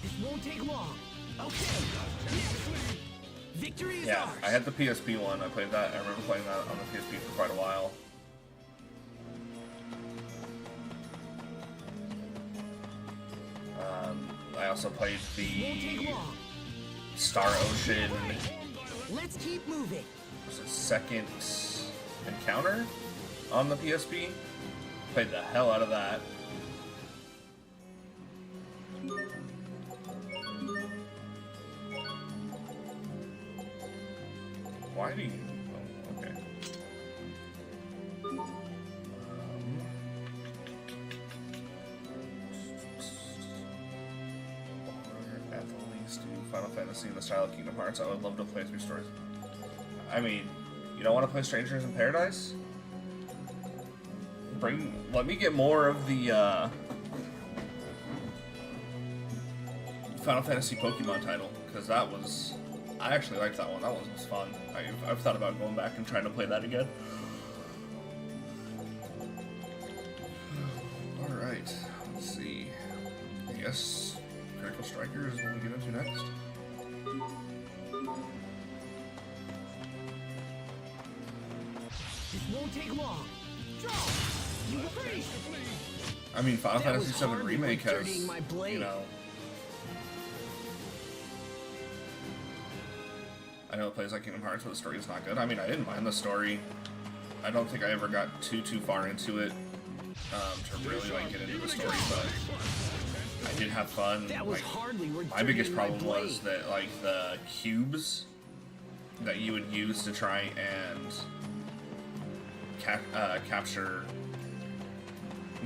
This won't take long. Okay. Victory is Yeah, ours. I had the PSP one. I played that. I remember playing that on the PSP for quite a while. I also played Won't take the long. Star Ocean Let's keep moving. was it second encounter on the PSP. Played the hell out of that. Why do you? Oh, okay. At the least, do Final Fantasy in the style of Kingdom Hearts. I would love to play through stories. I mean, you don't want to play Strangers in Paradise? Let me get more of the Final Fantasy Pokemon title, because that was, I actually liked that one. That one was fun. I've thought about going back and trying to play that again. All right, let's see. I guess Critical Striker is what we get into next. This won't take long. Draw. You will freeze. I mean, Final That was Fantasy VII hardly Remake worth has, dirtying my blade. you know, I know it plays like Kingdom Hearts, but the story is not good. I mean, I didn't mind the story. I don't think I ever got too far into it to really like get into the story, but I did have fun. That was Like, hardly worth my biggest dirtying my problem was blade. that like the cubes that you would use to try and capture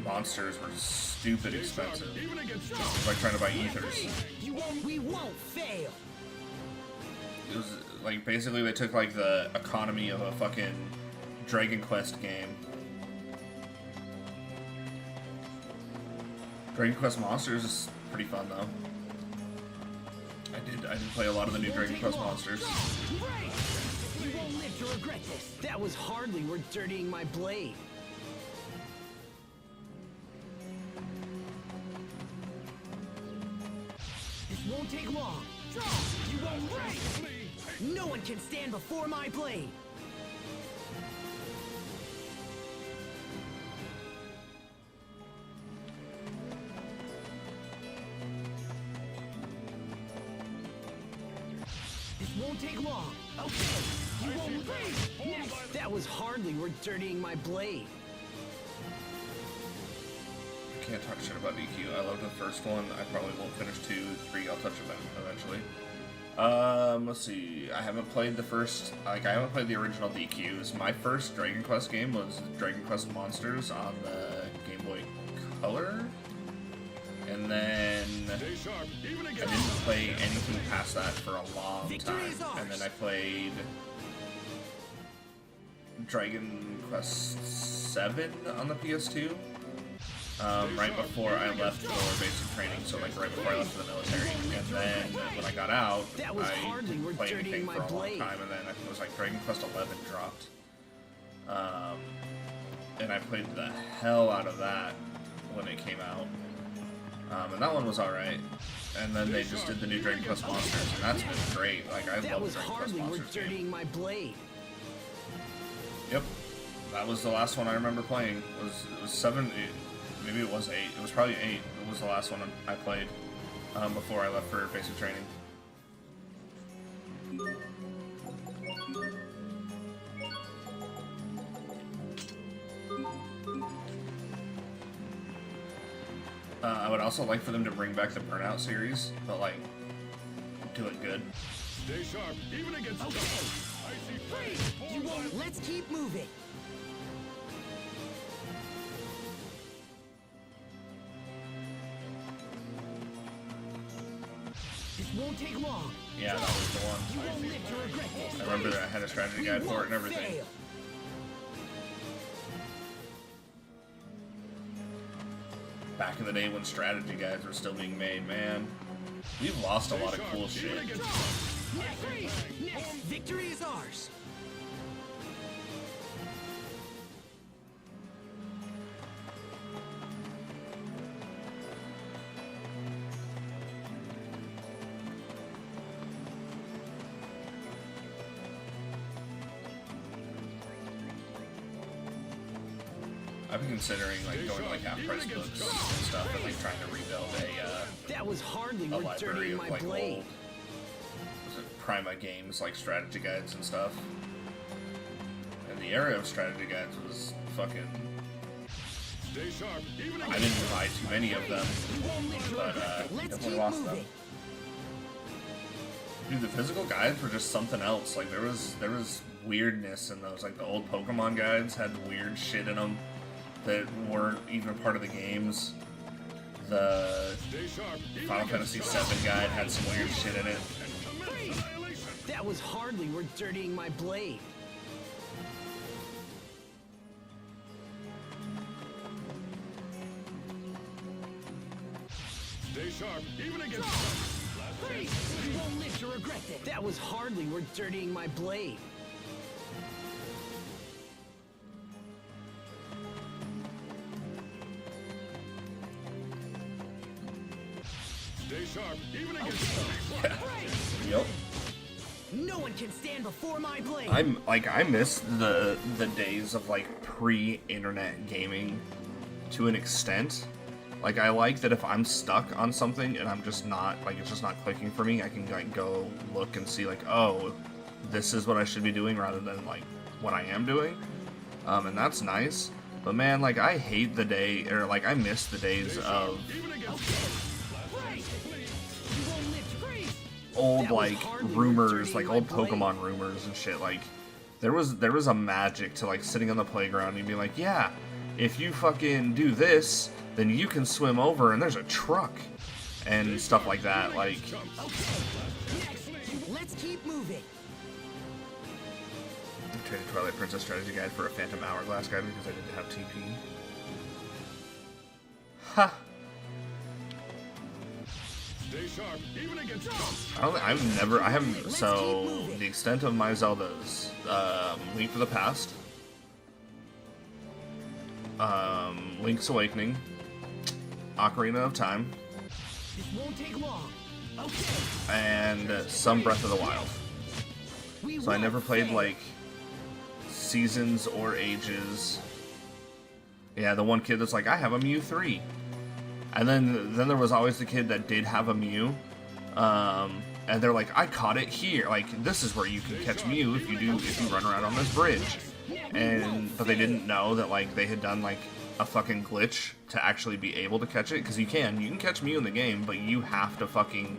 monsters were stupid expensive. even against It's like trying to buy ethers. We won't fail. It was like basically they took like the economy of a fucking Dragon Quest game Dragon Quest Monsters is pretty fun though. I did play a lot of the new Dragon Quest Monsters. You won't live to regret this. That was hardly worth dirtying my blade. This won't take long. You won't break. No one can stand before my blade. This won't take long. Okay, you won't break. Next. That was hardly worth dirtying my blade. Can't talk shit about DQ. I love the first one. I probably won't finish 2, 3. I'll touch them eventually. Let's see. I haven't played the first. Like, I haven't played the original DQs. My first Dragon Quest game was Dragon Quest Monsters on the Game Boy Color, and then I didn't play anything past that for a long time. And then I played Dragon Quest 7 on the PS2. Right before I left for basic training, so like right before I left for the military. And then when I got out, I didn't play anything for a long time, and then I think it was like Dragon Quest 11 dropped. And I played the hell out of that when it came out. And that one was alright. And then they just did the new Dragon Quest Monsters, and that's been great. Like, I love the Dragon Quest Monsters game. My blade. Yep. That was the last one I remember playing. It was 7... Maybe it was 8. It was probably 8. It was the last one I played before I left for basic training. I would also like for them to bring back the Burnout series, but like, do it good. Stay sharp, even against Okay. You won't. Let's keep moving. This won't take long. Yeah, that was the one. You won't live to regret this. I remember that I had a strategy guide for it and everything. Fail. Back in the day when strategy guides were still being made, man. We've lost a lot of cool shit. Next. Victory is ours. I've been considering like going to like half-price books and stuff and like trying to rebuild That was hardly a worth library dirtying of my like blade. old Prima games, like strategy guides and stuff. And the era of strategy guides was fucking... Stay sharp, even I didn't buy too many of them, but definitely lost them. Dude, the physical guides were just something else. Like there was weirdness in those. Like the old Pokemon guides had weird shit in them that weren't even part of the games. The Final Fantasy VII guide had some weird shit in it. That was hardly worth dirtying my blade. Stay sharp, even against You won't live to regret it. That was hardly worth dirtying my blade. Stay sharp, even against Yep. No one can stand before my blade. I miss the days of like pre-internet gaming to an extent. Like I like that if I'm stuck on something and I'm just not like it's just not clicking for me, I can like go look and see like, oh, this is what I should be doing rather than like what I am doing. And that's nice. But man, like I hate the day or like I miss the days of old like rumors, like old Pokemon rumors and shit. Like there was a magic to like sitting on the playground and be like, yeah, if you fucking do this, then you can swim over and there's a truck and stuff like that. Like Let's keep moving. I traded Twilight Princess strategy guide for a Phantom Hourglass guide because I didn't have TP. Ha! Stay sharp, even against I haven't, so the extent of my Zeldas, Link to the Past, Link's Awakening, Ocarina of Time, This won't take long. Okay. and some Breath of the Wild. So I never played, like, Seasons or Ages. Yeah, the one kid that's like, I have a Mew 3. And then there was always the kid that did have a Mew. And they're like, I caught it here. Like, this is where you can catch Mew if you run around on this bridge. But they didn't know that, like, they had done, like, a fucking glitch to actually be able to catch it. Because you can catch Mew in the game, but you have to fucking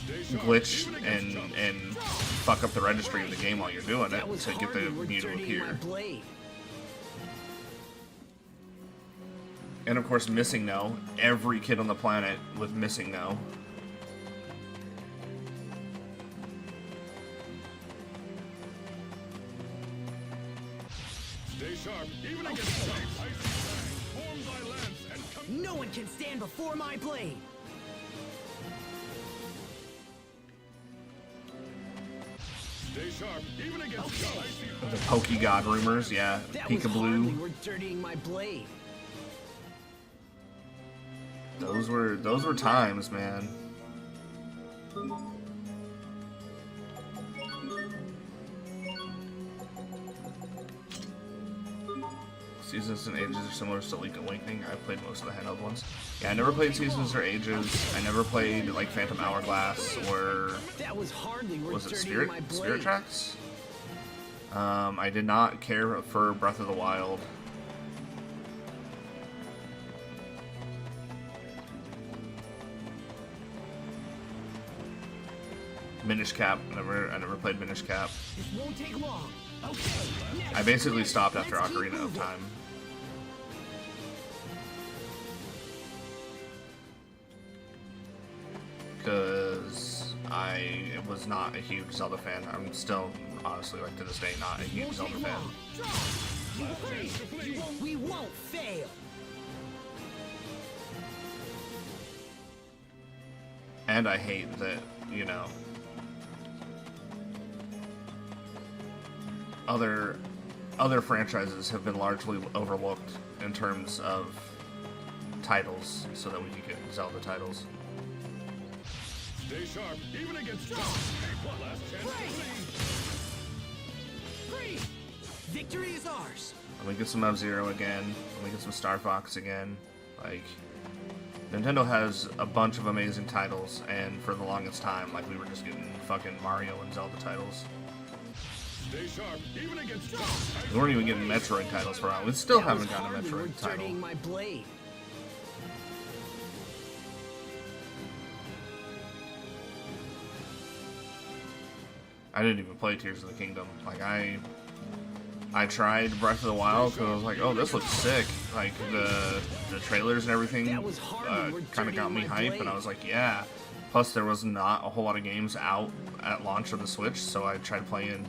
glitch and fuck up the registry of the game while you're doing it to get the Mew to appear. And of course, Missing No. Every kid on the planet with Missing No. Stay sharp, even against Form thy lance and No one can stand before my blade. stay sharp, even against The Pokegod rumors, yeah. That was hardly Peekaboo. worth dirtying my blade. Those were times, man. Seasons and Ages are similar to Link Awakening. I played most of the handheld ones. Yeah, I never played Seasons or Ages. I never played like Phantom Hourglass or That was hardly worth was it dirtying my blade. Spirit Tracks? I did not care for Breath of the Wild. Minish Cap. I never played Minish Cap. This won't take long. Okay. I basically stopped after Let's keep Ocarina of moving. Time. Because I was not a huge Zelda fan. I'm still, honestly, like to this day, not a huge Won't Zelda take fan. long. We won't fail. And I hate that, you know, other franchises have been largely overlooked in terms of titles, so that we can get Zelda titles. Stay sharp, even against one last chance to lead. Freeze! Victory is ours. Let me get some F-Zero again. Let me get some Star Fox again. Like, Nintendo has a bunch of amazing titles, and for the longest time, like, we were just getting fucking Mario and Zelda titles. Stay sharp, even against We weren't even getting Metroid titles for a while. We still That haven't was gotten a hardly Metroid worth title. dirtying my blade. I didn't even play Tears of the Kingdom. Like, I tried Breath of the Wild because I was like, oh, this looks sick. Like, the trailers and everything That was hardly worth kind of got me dirtying my hype, and I blade. was like, yeah. Plus, there was not a whole lot of games out at launch of the Switch, so I tried playing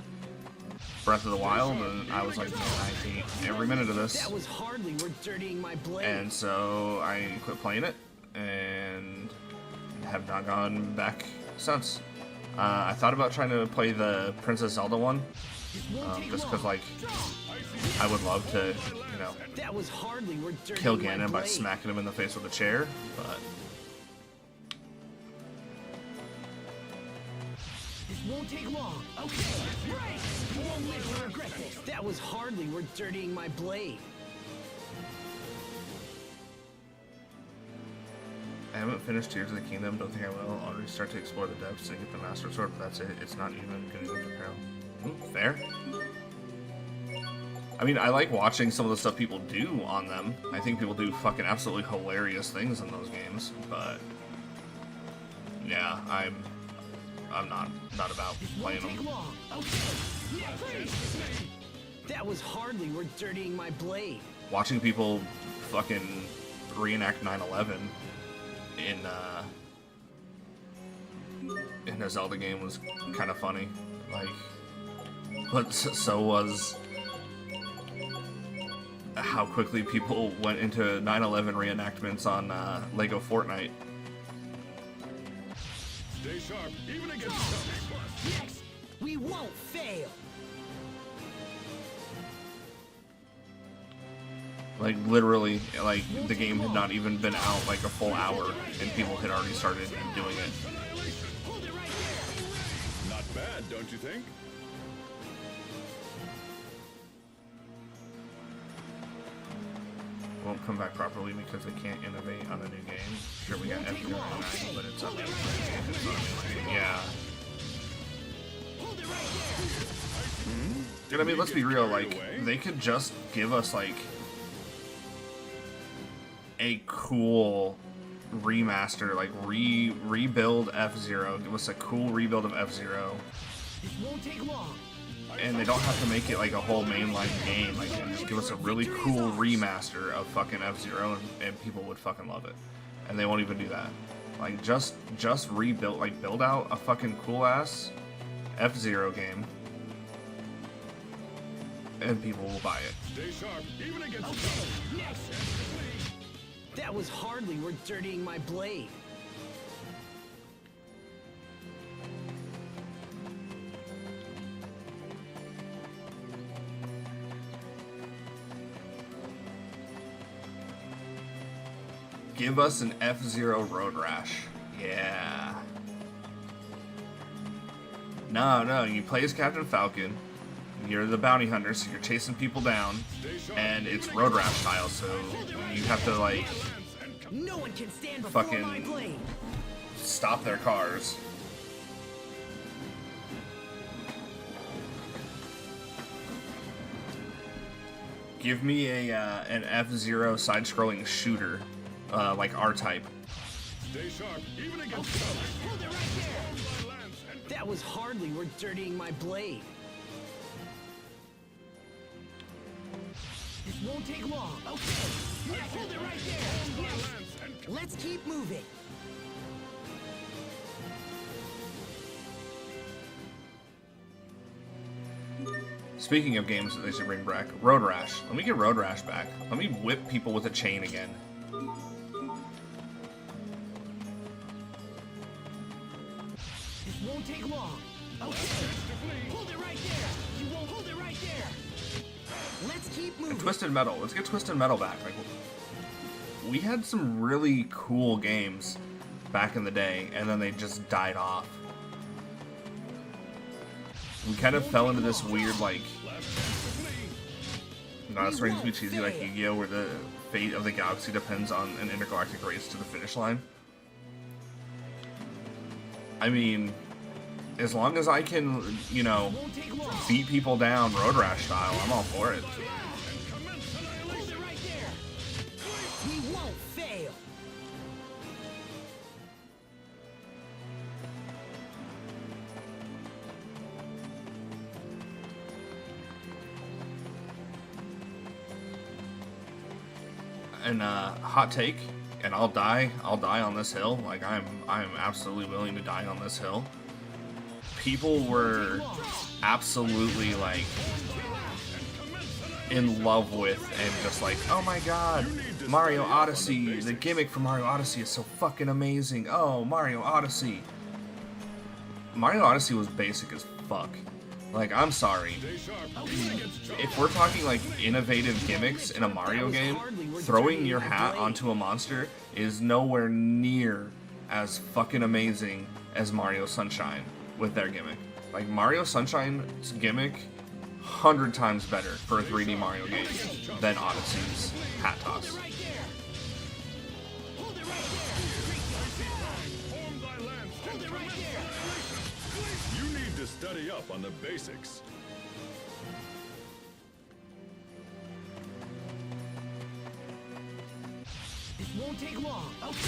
Breath of the Wild, and I was like, man, I hate every minute of this. That was hardly worth dirtying my blade. And so I quit playing it, and have not gone back since. I thought about trying to play the Princess Zelda one, just because, like, I would love to, you know, That was hardly worth dirtying kill my Ganon by blade. smacking him in the face with a chair, but This won't take long. Okay. Right. You won't live to regret this. That was hardly worth dirtying my blade. I haven't finished Tears of the Kingdom, don't think I will. I'll already start to explore the depths and get the Master Sword, but that's it. It's not even gonna go to Peril. Fair. I mean, I like watching some of the stuff people do on them. I think people do fucking absolutely hilarious things in those games, but yeah, I'm not about playing Won't take them. long. Okay. That was hardly worth dirtying my blade. Watching people fucking reenact 9/11 in a Zelda game was kind of funny. Like, but so was how quickly people went into 9/11 reenactments on Lego Fortnite. Stay sharp, even against Plus. Next, we won't fail. Like, literally, like, the game had not even been out, like, a full hour, and people had already started doing it. Hold it right there. Not bad, don't you think? Won't come back properly because they can't innovate on a new game. Sure, we got F-Zero 9, but it's up. Yeah. Hold it right there. Dude, I mean, let's be real, like, they could just give us, like, a cool remaster, like, rebuild F-Zero, give us a cool rebuild of F-Zero, This won't take long. and they don't have to make it, like, a whole mainline game, like, just give us a really cool remaster of fucking F-Zero, and people would fucking love it, and they won't even do that. Like, just rebuild, like, build out a fucking cool-ass F-Zero game, and people will buy it. Stay sharp, even against Okay, next. That was hardly worth dirtying my blade. Give us an F-Zero Road Rash. Yeah. No, you play as Captain Falcon. You're the bounty hunter, so you're chasing people down, and it's Road Rash style, so you have to, like, No one can stand before fucking my blade. stop their cars. Give me an F-Zero side-scrolling shooter, like R-Type. Stay sharp, even against Hold it right there. That was hardly worth dirtying my blade. This won't take long. Okay, next. Hold it right there. Next. Let's keep moving. Speaking of games that they should bring back, Road Rash. Let me get Road Rash back. Let me whip people with a chain again. This won't take long. Okay, hold it right there. You won't hold it right there. Let's keep moving. And Twisted Metal. Let's get Twisted Metal back. Like, we had some really cool games back in the day, and then they just died off. We kind of fell into this weird, like, not starting to be cheesy, like Yu-Gi-Oh, where the fate of the galaxy depends on an intergalactic race to the finish line. I mean, as long as I can, you know, beat people down Road Rash style, I'm all for it. Hold it right there. We won't fail. And hot take, and I'll die on this hill. Like, I'm absolutely willing to die on this hill. People were absolutely, like, in love with and just like, oh my god, Mario Odyssey, the gimmick for Mario Odyssey is so fucking amazing. Oh, Mario Odyssey. Mario Odyssey was basic as fuck. Like, I'm sorry. If we're talking, like, innovative gimmicks in a Mario game, throwing your hat onto a monster is nowhere near as fucking amazing as Mario Sunshine with their gimmick. Like, Mario Sunshine's gimmick, 100 times better for a 3D Mario game than Odyssey's hat toss. You need to study up on the basics. This won't take long. Okay.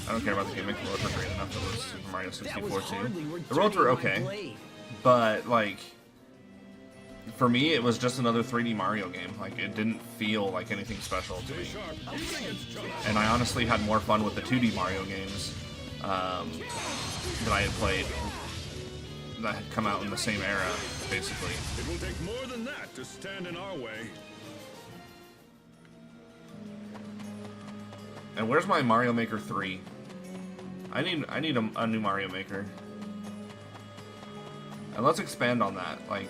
I don't care about the gimmick. The roads were great enough. It was Super Mario That 64 was hardly too. worth The roads were dirtying my okay, blade. but, like, for me, it was just another 3D Mario game. Like, it didn't feel like anything special to me. And I honestly had more fun with the 2D Mario games that I had played that had come out in the same era, basically. It will take more than that to stand in our way. And where's my Mario Maker 3? I need a new Mario Maker. And let's expand on that. Like,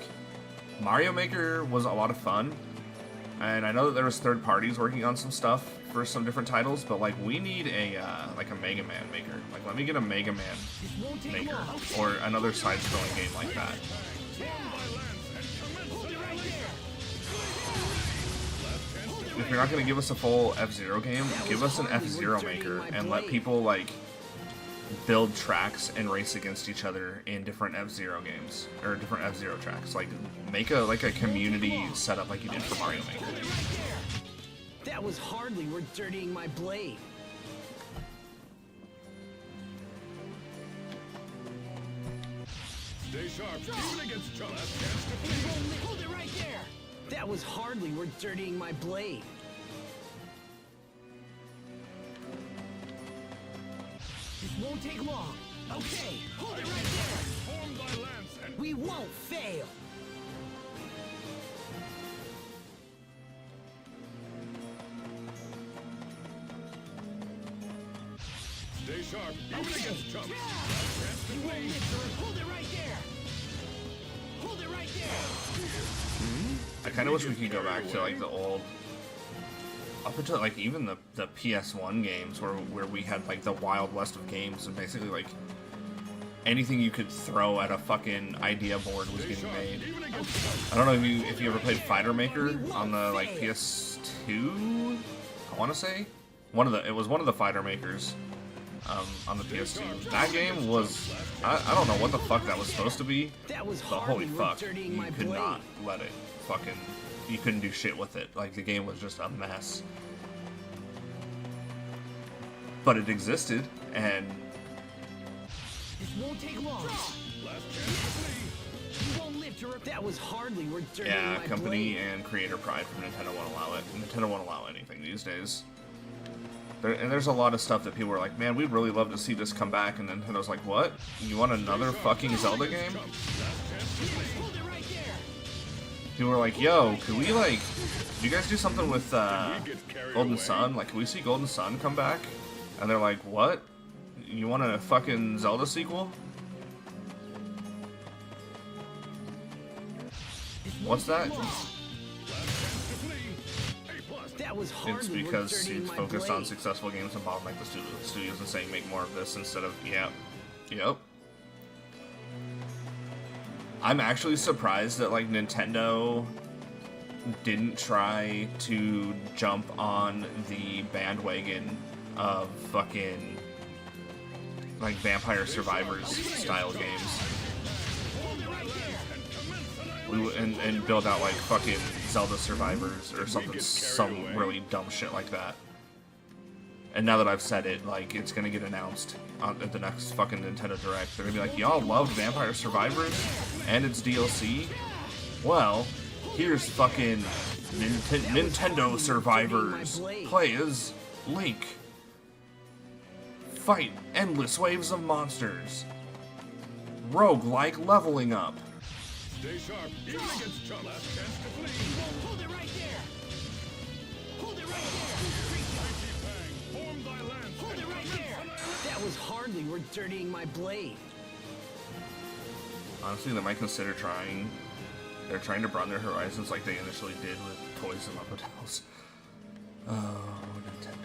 Mario Maker was a lot of fun, and I know that there was third parties working on some stuff for some different titles, but like we need a like a Mega Man maker. Like, let me get a Mega Man maker or another side-scrolling game like that. If you're not gonna give us a full F-Zero game, give us an F-Zero maker and let people like build tracks and race against each other in different F-Zero games or different F-Zero tracks. Like, make a community setup like you did for Mario Maker. That was hardly worth dirtying my blade. Stay sharp, even against chumps. Last chance to flee. Hold it right there. That was hardly worth dirtying my blade. This won't take long. Okay, hold it right there. Form thy lance and We won't fail. stay sharp, even against chumps. Last chance to You won't flee. live through. Hold it right there. Hold it right there. I kind of wish we could go back to like the old, up until like even the PS1 games where we had like the Wild West of games, and basically like anything you could throw at a fucking idea board was getting made. Even against chumps. I don't know if you ever played Fighter Maker on the like PS2. I want to say it was one of the Fighter Makers on the PS2. That game was I don't know what the fuck that was supposed to be, That was but holy hardly worth fuck, dirtying you my could blade. not let it fucking. You couldn't do shit with it. Like, the game was just a mess. But it existed, and This won't take long. Last chance to flee. You won't live to that was hardly worth dirtying yeah, my company blade. and creator pride from Nintendo won't allow it. Nintendo won't allow anything these days. And there's a lot of stuff that people are like, man, we'd really love to see this come back, and Nintendo's like, what? You want another fucking Zelda game? Chumps. Last chance to flee. Hold it right there. People were like, yo, could we, like, do you guys do something with get carried Golden away? Sun? Like, can we see Golden Sun come back? And they're like, what? You want a fucking Zelda sequel? What's that? Last chance to flee. A+. That was It's hardly worth because dirtying he's my focused blade. on successful games and bottleneck the studios and saying make more of this instead of, yep. I'm actually surprised that, like, Nintendo didn't try to jump on the bandwagon of fucking, like, Vampire Survivors style games. And build out, like, fucking Zelda Survivors or something, some really dumb shit like that. And now that I've said it, like, it's gonna get announced at the next fucking Nintendo Direct. They're gonna be like, y'all loved Vampire Survivors and its DLC? Well, here's fucking Nintendo Survivors. Play as Link. Fight endless waves of monsters. Roguelike leveling up. Stay sharp, even against chumps. Last chance to flee. Hold it right there. Hold it right there. Mighty Fang, form thy lance. Hold it right there. That was hardly worth dirtying my blade. Honestly, they might consider trying. They're trying to broaden their horizons like they initially did with Toys and Love Hotels. Oh, Nintendo.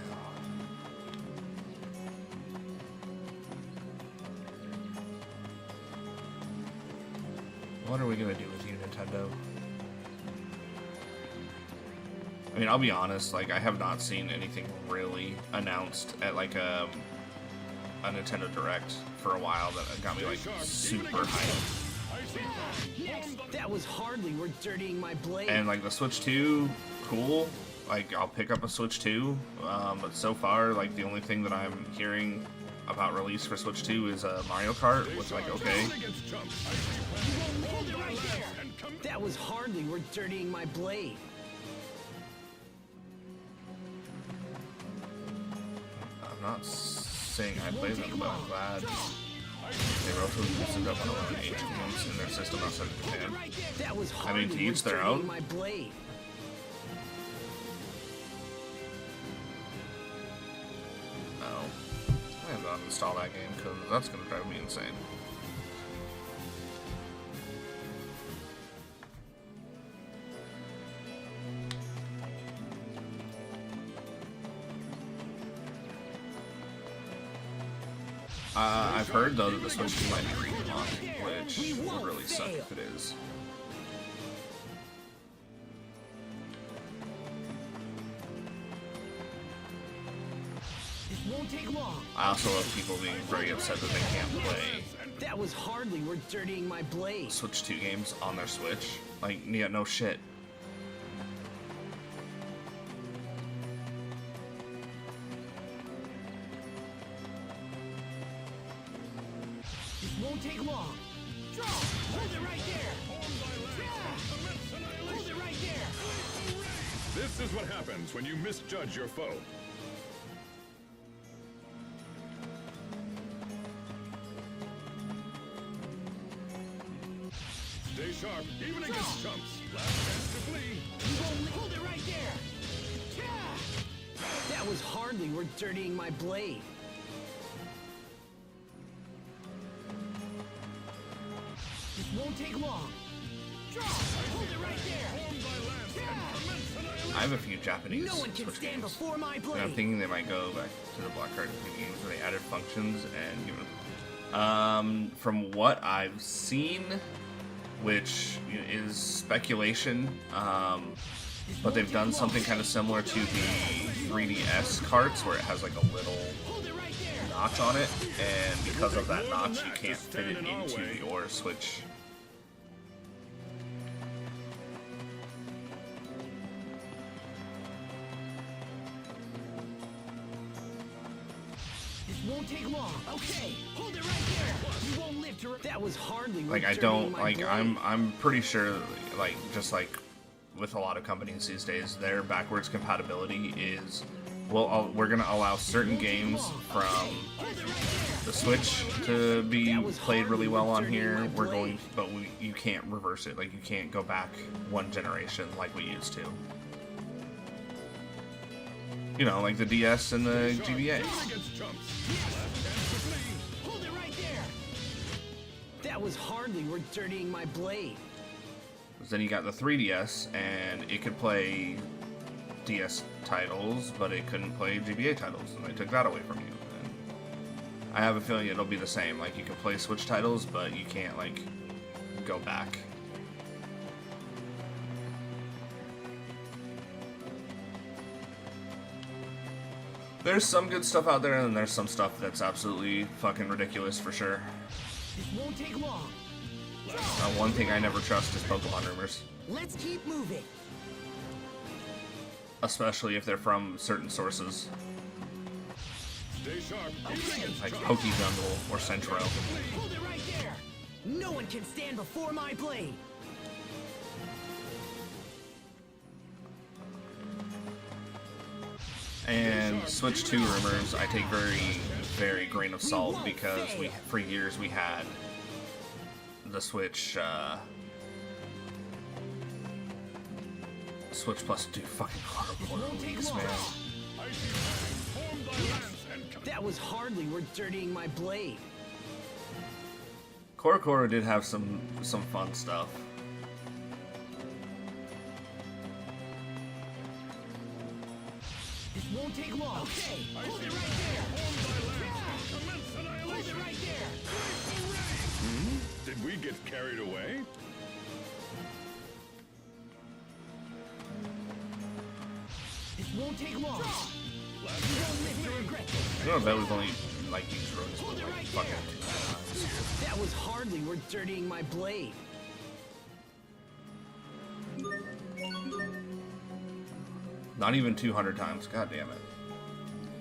What are we gonna do with you, Nintendo? I mean, I'll be honest, like, I have not seen anything really announced at, like, a Nintendo Direct for a while that got me, like, super hyped. Next, that was hardly worth dirtying my blade. And, like, the Switch 2, cool. Like, I'll pick up a Switch 2, but so far, like, the only thing that I'm hearing about release for Switch 2 is Mario Kart, which, like, okay. Even against chumps. Hold it right there. That was hardly worth dirtying my blade. I'm not saying I play them, but I'm glad they relatively loosened up on around 8 games in their system outside of Japan. That was I hardly mean, to each worth their dirtying own. my blade. Oh. I have on install that game because that's gonna drive me insane. I've heard though that the Switch 2 might be redemodded, which would really suck if it is. This won't take long. I also love people being very upset that they can't play That was hardly worth dirtying my blade. Switch 2 games on their Switch. Like, yeah, no shit. This won't take long. Draw! Hold it right there! Yeah. Hold it right there! This is what happens when you misjudge your foe. Stay sharp, even against chumps. Last chance to flee. You won't hold it right there! Yeah. That was hardly worth dirtying my blade. This won't take long. Draw! Hold it right there! Yeah. I have a few Japanese No one can Switch stand games. before my And blade. I'm thinking they might go back to the Black Card games where they added functions and given. From what I've seen, which is speculation, but they've done something kind of similar to the 3DS carts where it has like a little Hold it right there! notch on it, and because of that notch, you can't fit it into your Switch. This won't take long. Okay, hold it right there. You won't live to. That was hardly worth Like I dirtying don't my like blade. I'm pretty sure like just like with a lot of companies these days, their backwards compatibility is well we're gonna allow certain games from the Switch to be played really well on here. We're going, but you can't reverse it. Like you can't go back one generation like we used to. You know, like the DS and the GBA. Even against chumps. Last chance to flee. Hold it right there. That was hardly worth dirtying my blade. Then you got the 3DS, and it could play DS titles, but it couldn't play GBA titles, and they took that away from you. And I have a feeling it'll be the same. Like you can play Switch titles, but you can't like go back. There's some good stuff out there, and there's some stuff that's absolutely fucking ridiculous for sure. This won't take long. One thing I never trust is Pokemon rumors, Let's keep moving. especially if they're from certain sources, Stay sharp, even against like chumps. PokeJungle or Centro. Hold it right there. No one can stand before my blade. And Switch 2 rumors I take very grain of salt because for years we had the Switch Switch Plus 2 fucking quarter weeks, man. Form thy lance and come. That was hardly worth dirtying my blade. Korokoro did have some fun stuff. This won't take long. Okay, hold it right there. Commence Hold annihilation. it right there. Did we get carried away? This won't take long. Last You chance won't to live to flee. regret this. You know, that we've only like used Rose but like fucking 2 times. That was hardly worth dirtying my blade. Not even 200 times. God damn it.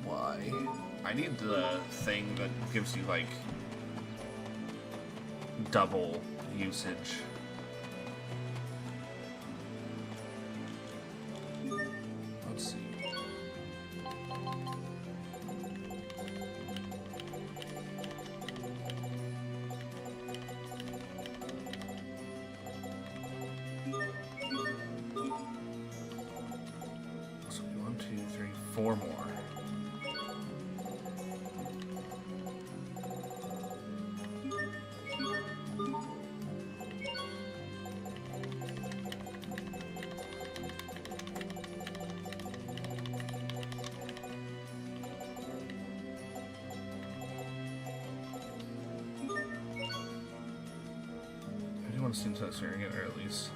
Why? I need the thing that gives you like double usage. Let's see. So 1, 2, 3, 4 more. want to see him swearing it, or at least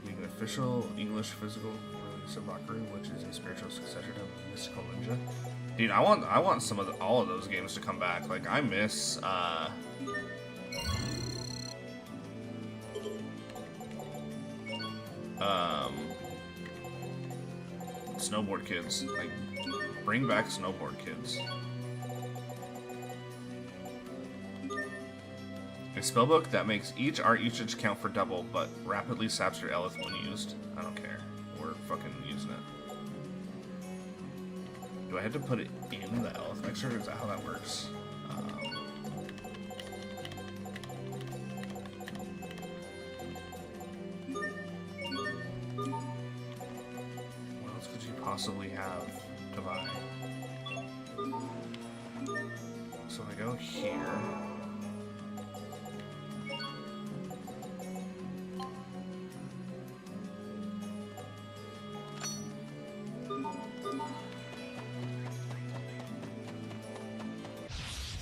being an official English physical release of Mockery, which is a spiritual successor to Mystical Ninja. Dude, I want some of all of those games to come back. Like, I miss Snowboard Kids. Like, bring back Snowboard Kids. A spellbook that makes each art usage count for double, but rapidly saps your Elith when used. I don't care. We're fucking using it. Do I have to put it in the Elith mixer? Is that how that works? What else could you possibly have to buy? So I go here.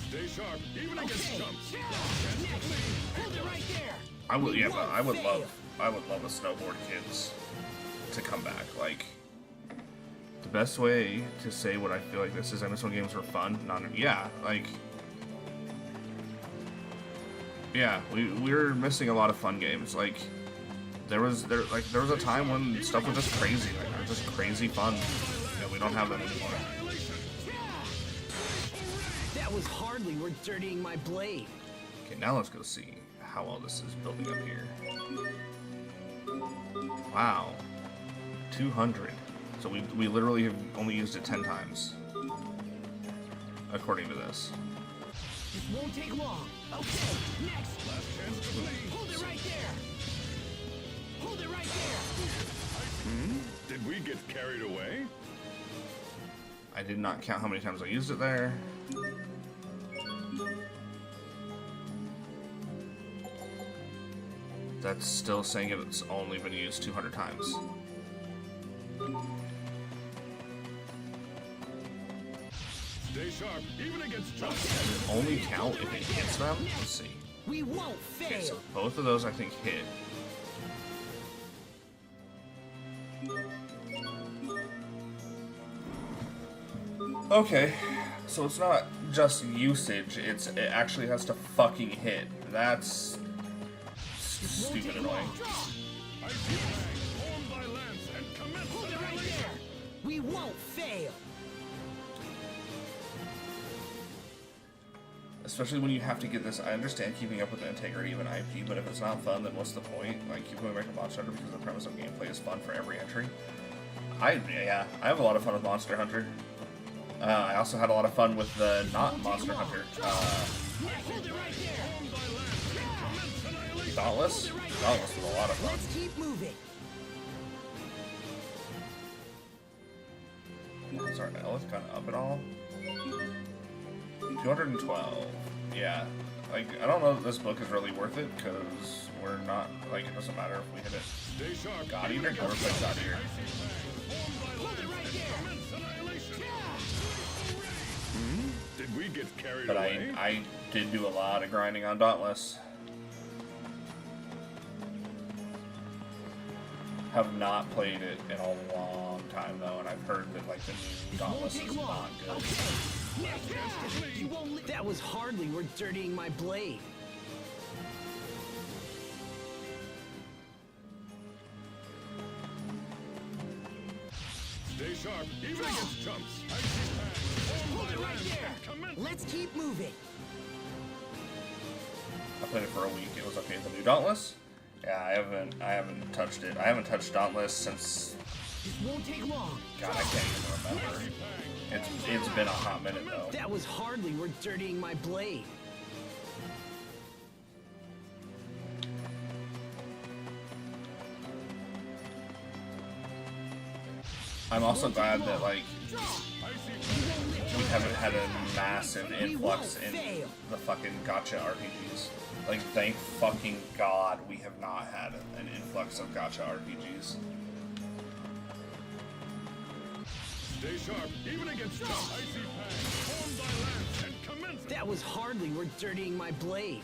Stay sharp, even against jumps. Hold it right there. I would, yeah, but I would love a Snowboard Kids to come back. Like, the best way to say what I feel like this is, I miss when games were fun. Yeah, like, yeah, we were missing a lot of fun games. Like, there was a time when stuff was just crazy. Like, it was just crazy fun. Yeah, we don't have that anymore. That was hardly worth dirtying my blade. Okay, now let's go see how well this is building up here. Wow. 200. So we literally have only used it 10 times. According to this. This won't take long. Okay, next. Last chance to bleed. Hold it right there. Hold it right there. Did we get carried away? I did not count how many times I used it there. That's still saying it's only been used 200 times. Stay sharp, even against jumps. Does it only count if it hits them? Let's see. We won't Okay, fail. so both of those I think hit. Okay, so it's not just usage, it actually has to fucking hit. That's stupid annoying. Icy fang, form thy lance, and commence Hold it right annihilation. there. We won't fail. Especially when you have to get this. I understand keeping up with the integrity of an IP, but if it's not fun, then what's the point? Like, keep going back to Monster Hunter because the premise of gameplay is fun for every entry. Yeah, I have a lot of fun with Monster Hunter. I also had a lot of fun with the not Monster Hunter. Hold it right there. Dauntless? Dauntless was a lot of fun. Let's keep moving. Sorry, Ellis kind of up at all. 212. Yeah. Like, I don't know if this book is really worth it, because we're not, like, it doesn't matter if we hit it. Stay sharp, God even Eater? Never against played God jumps. Eater. Icy fang, form thy Hold it lance, right and there. commence annihilation. Did we get carried But away? I did do a lot of grinding on Dauntless. Have not played it in a long time, though, and I've heard that, like, the new Dauntless is not good. You won't. That was hardly worth dirtying my blade. Stay sharp, even against jumps. Icy fang, form Hold thy it right lance, there. and commence. Let's keep moving. I played it for a week. It was okay. The new Dauntless? Yeah, I haven't touched it. I haven't touched Dauntless since. This won't take long. God, I can't even remember. It's been a hot minute though. That was hardly worth dirtying my blade. I'm also glad that, like, Icy fang, we haven't had a massive influx in the fucking gacha RPGs. Like, thank fucking God we have not had an influx of gacha RPGs. stay sharp, even against jumps. Icy fang, form thy lance, and commence That was hardly worth dirtying my blade.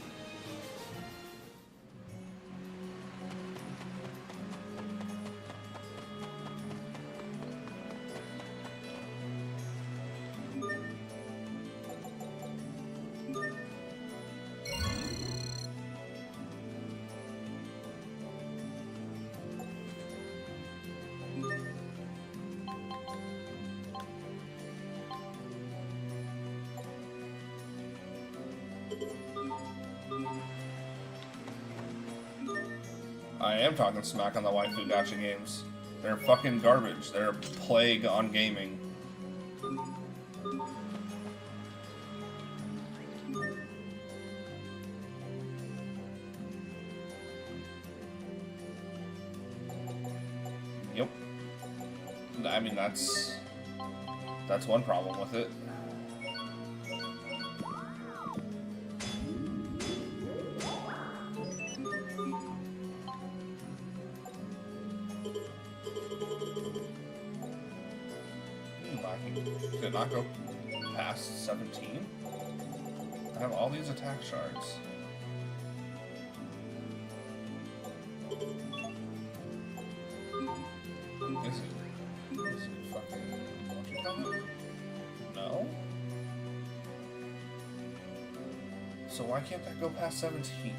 I am talking smack on the waifu gacha games. They're fucking garbage. They're a plague on gaming. Yep. I mean, that's one problem with it. Did it not go past 17? I have all these attack shards. Is it fucking multi-combat? No? So why can't that go past 17?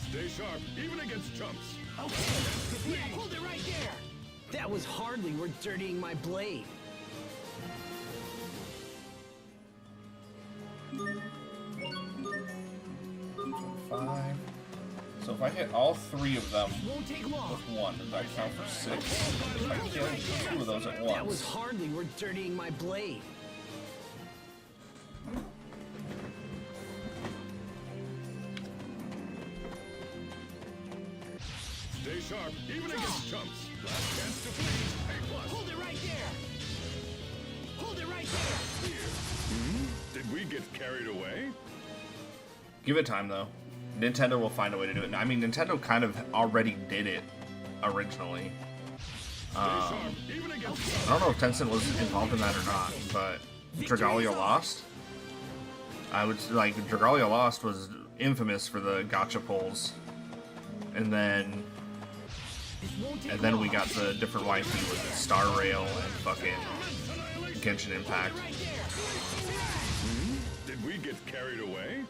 Stay sharp, even against chumps. Okay, yeah, hold it right there. That was hardly worth dirtying my blade. Five. So if I hit all three of them Won't take long. with one, does that count for 6? If I kill two of those at once. That was hardly worth dirtying my blade. Stay sharp, even against chumps. Last chance to flee. A+. Hold it right there. Hold it right there. Did we get carried away? Give it time, though. Nintendo will find a way to do it. I mean, Nintendo kind of already did it originally. Stay sharp, even against I don't know if Tencent was involved in that or not, but Dragalia Lost? I would like Dragalia Lost was infamous for the gacha pulls, and then we got the different waifu with it, Star Rail and fucking Genshin Impact. Did we get carried away?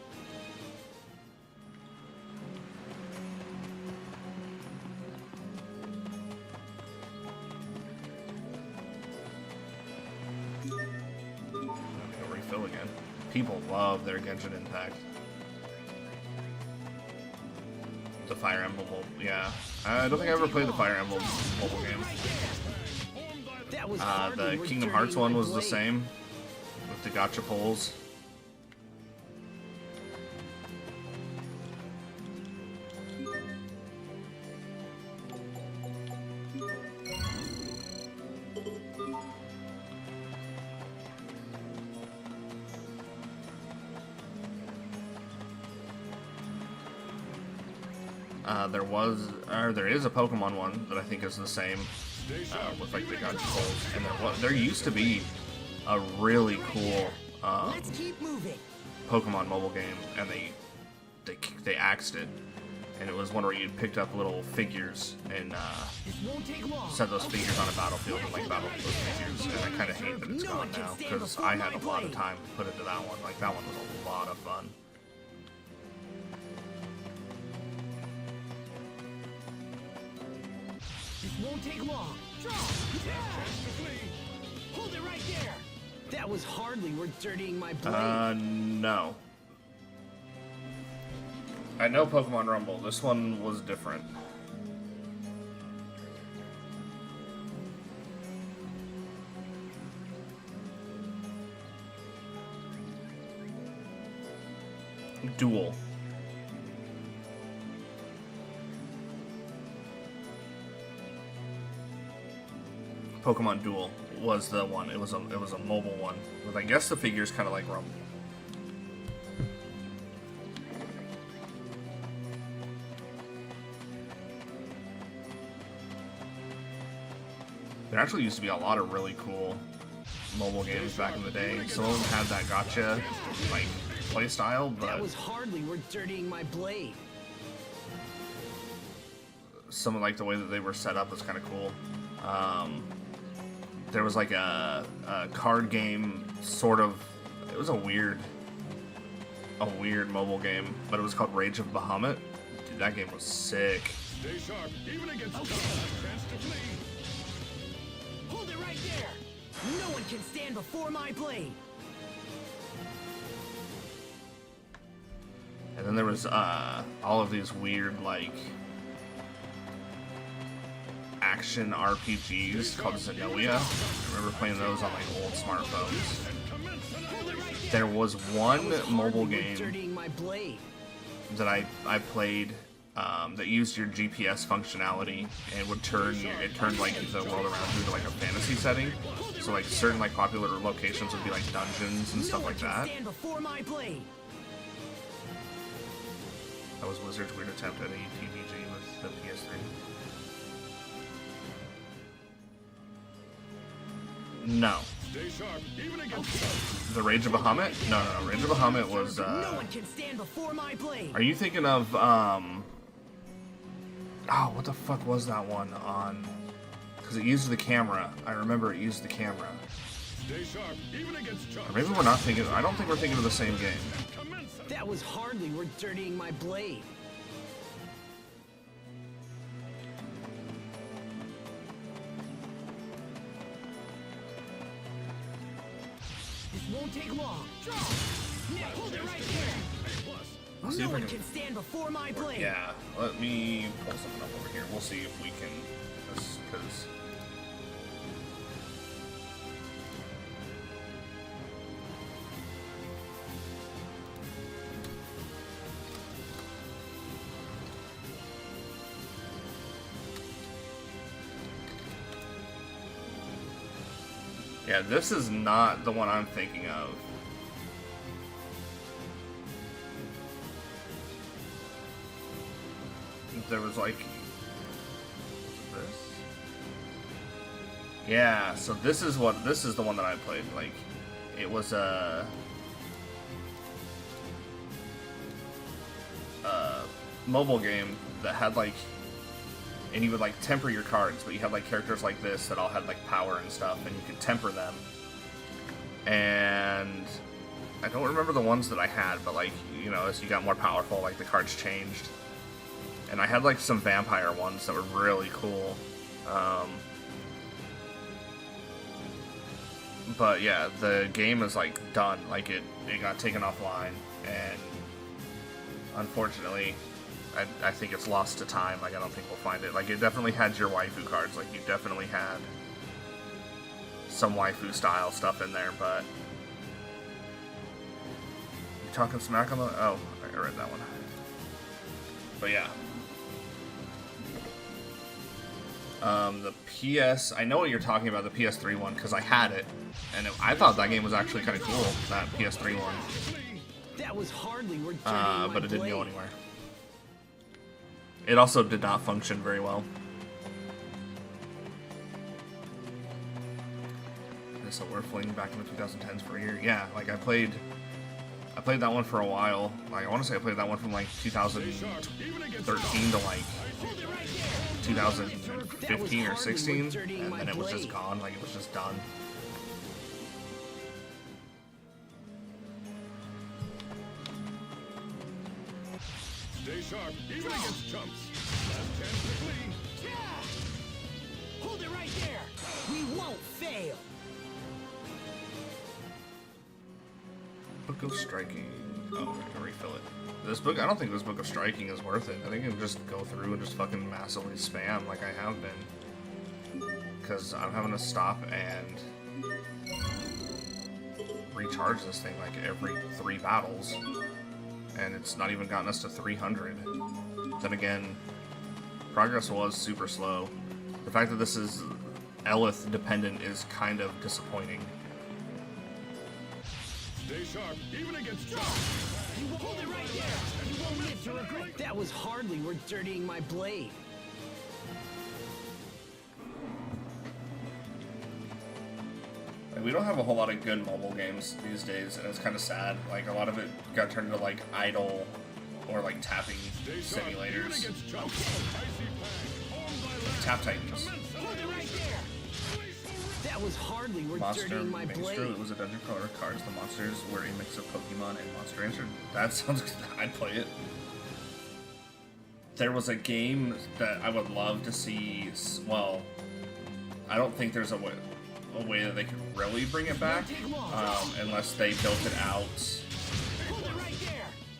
Refill again. People love their Genshin Impact. The Fire Emblem, yeah. I don't think I ever played the Fire Emblem mobile game. The Kingdom Hearts one was the same, with the gacha pulls. There is a Pokemon one that I think is the same, with like the gacha pulls, and there used to be a really cool Let's keep moving. Pokemon mobile game, and they axed it, and it was one where you picked up little figures and Won't take long. set those figures on a battlefield and like battle with those figures, and I kind of hate that it's gone now because I had a lot of time put into that one. Like that one was a lot of fun. Won't take long. Draw. Hold it right there. That was hardly worth dirtying my blade. No. I know Pokemon Rumble. This one was different. Duel. Pokemon Duel was the one. It was a mobile one with, I guess, the figures kind of like Rumble. There actually used to be a lot of really cool mobile games back in the day. Some of them had that gotcha like play style, That but was hardly worth dirtying my blade. some of like the way that they were set up was kind of cool. There was like a card game sort of. It was a weird mobile game, but it was called Rage of Bahamut. Dude, that game was sick. Stay sharp, even against Okay. chance to flee. Hold it right there. No one can stand before my blade. And then there was all of these weird like action RPGs called Xenoia. I remember playing those on like old smartphones. Hold it right there. There was one mobile Hardly worth game dirtying my blade. that I played that used your GPS functionality and would turn it turned like the world around you to like a fantasy setting. So like certain like popular locations would be like dungeons and No stuff one like can that. stand before my blade. That was Wizard's weird attempt at a TVG with the PS3. No. Stay sharp, even against The Rage of Bahamut? No. Rage of Bahamut was, No one can stand before my blade. Are you thinking of, oh, what the fuck was that one on? Because it used the camera. I remember it used the camera. Stay sharp, even against Or maybe we're not thinking, I don't think we're thinking of the same game. That was hardly worth dirtying my blade. This won't take long. Hold it right there. Let's see No if I one can- can stand before my blade. Yeah, let me pull something up over here. We'll see if we can, because... Yeah, this is not the one I'm thinking of. There was like this. Yeah, so this is the one that I played. Like, it was a mobile game that had like, and you would like temper your cards, but you had like characters like this that all had like power and stuff, and you could temper them. And I don't remember the ones that I had, but like, you know, as you got more powerful, like the cards changed. And I had like some vampire ones that were really cool. But yeah, the game is like done. Like it got taken offline, and unfortunately, I think it's lost to time. Like I don't think we'll find it. Like it definitely had your waifu cards. Like you definitely had some waifu style stuff in there, but you talking smack on the? Oh, I read that one. But yeah. The PS, I know what you're talking about, the PS3 one, because I had it, and I thought that game was actually kind of cool, that PS3 one, That was hardly worth dirtying my but it didn't go blade. anywhere. It also did not function very well. So we're flinging back into 2010s for a year. Yeah, like I played that one for a while. Like I want to say I played that one from like 2013 to like 2015 or 16, and then it was just gone. Like it was just done. Stay sharp, even against chumps. Last chance to flee. Hold it right there. We won't fail. Book of Striking. Oh, I can refill it. This book, I don't think this Book of Striking is worth it. I think you can just go through and just fucking massively spam like I have been. Because I'm having to stop and recharge this thing like every 3 battles. And it's not even gotten us to 300. Then again, progress was super slow. The fact that this is Elith dependent is kind of disappointing. Stay sharp, even against chumps. Hold it right there. You won't live to regret. That was hardly worth dirtying my blade. Like, we don't have a whole lot of good mobile games these days, and it's kind of sad. Like, a lot of it got turned into, like, idle or, like, tapping simulators. Tap Titans. That was hardly worth Monster dirtying my Maestro, blade. it was a dungeon crawler with cards. The monsters were a mix of Pokemon and Monster Rancher. That sounds good. I'd play it. There was a game that I would love to see. Well, I don't think there's a way that they could really bring it back, unless they built it out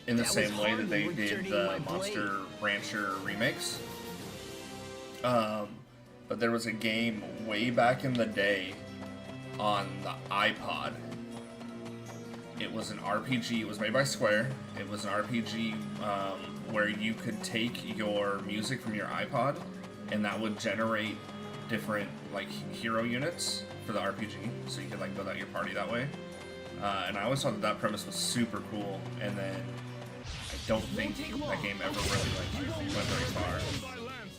in the same way that they did the Monster Rancher remakes. But there was a game way back in the day on the iPod. It was an RPG. It was made by Square. It was an RPG where you could take your music from your iPod, and that would generate different like hero units for the RPG. So you could like build out your party that way. And I always thought that premise was super cool. And then I don't think that game ever really like went very far.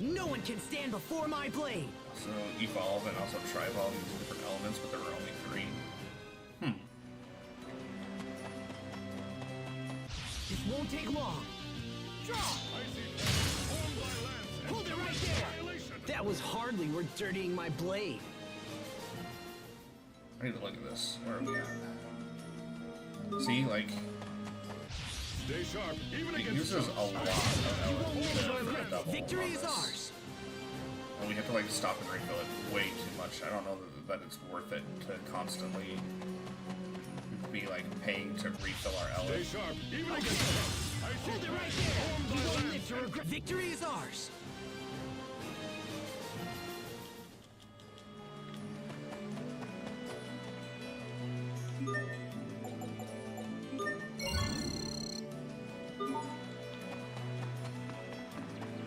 No one can stand before my blade. So Evolve and also Tri-Evolve using different elements, but there were only 3. This won't take long. Draw! Hold it right there! That was hardly worth dirtying my blade. I need to look at this. Where are we at? See, like, Stay sharp, even it against uses a lot of elements for a double Victory on is this. ours. And we have to like stop and refill it way too much. I don't know that it's worth it to constantly be like paying to refill our Stay elements. sharp, even against Hold it right there! You won't live to regret. Victory is ours.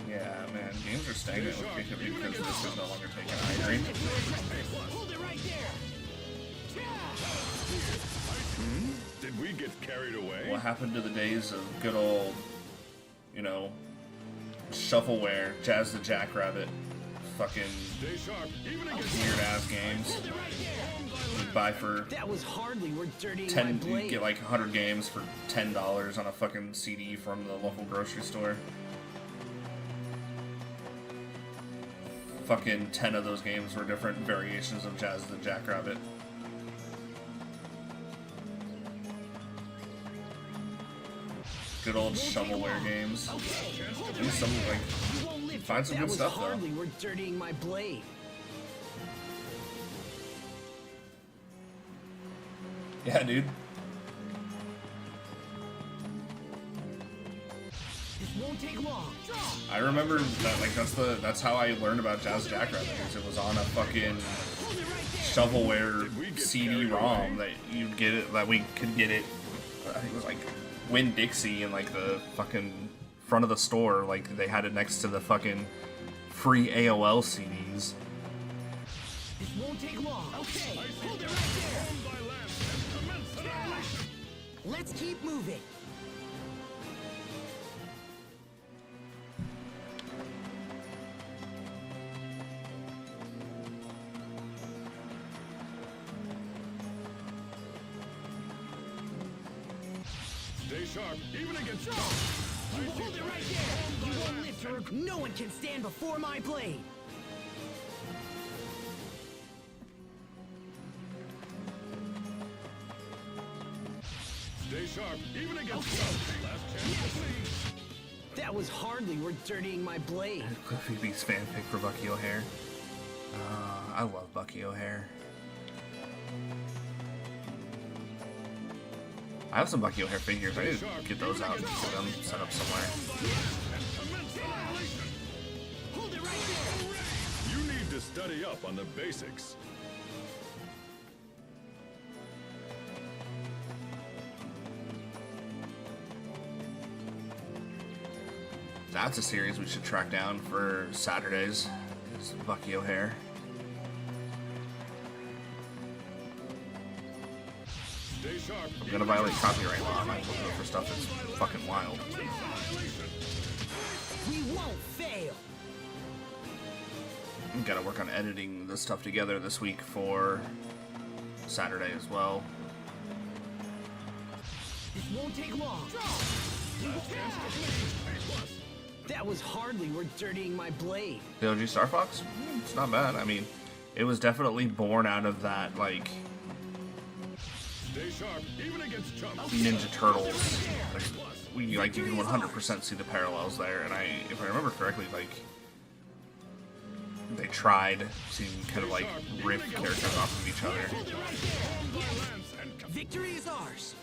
Yeah, man, games are stagnant with Kick because this is no longer taken. I agree. Hold it right there! Did we get carried away? What happened to the days of good old, you know, shovelware, Jazz the Jackrabbit, fucking Stay sharp, even against weird ass games? You'd buy for That was hardly worth dirtying my 10, you blade. get like 100 games for $10 on a fucking CD from the local grocery store. Fucking 10 of those games were different variations of Jazz the Jackrabbit. Good old shovelware games. At least some like You won't live find some that good was stuff though. hardly worth dirtying my blade. Yeah, dude. This won't take long. I remember that like that's how I learned about Jazz Jackrabbit because it was on a fucking shovelware CD-ROM that you'd get it that we could get it. I think it was like Winn-Dixie in like the fucking front of the store. Like they had it next to the fucking free AOL CDs. This won't take long. Okay, hold it right there. Let's keep moving. Stay sharp, even against You hold it right there. You won't live to regret. No one can stand before my blade. Stay sharp, even against Last chance to bleed. That was hardly worth dirtying my blade. Cliffy B's fanfic for Bucky O'Hare. I love Bucky O'Hare. I have some Bucky O'Hare figures. I need to get those out and get them set up somewhere. Hold it right there. You need to study up on the basics. That's a series we should track down for Saturdays. Is Bucky O'Hare. Stay sharp. I'm gonna violate copyright law. I'm not looking for stuff that's fucking wild. We won't fail. I'm gonna work on editing this stuff together this week for Saturday as well. This won't take long. That was hardly worth dirtying my blade. The OG Star Fox? It's not bad. I mean, it was definitely born out of that, like, Stay sharp, even against chumps. Ninja Turtles. Like, you can 100% see the parallels there, and if I remember correctly, like, they tried to kind of, like, rip characters off of each other. Victory is ours.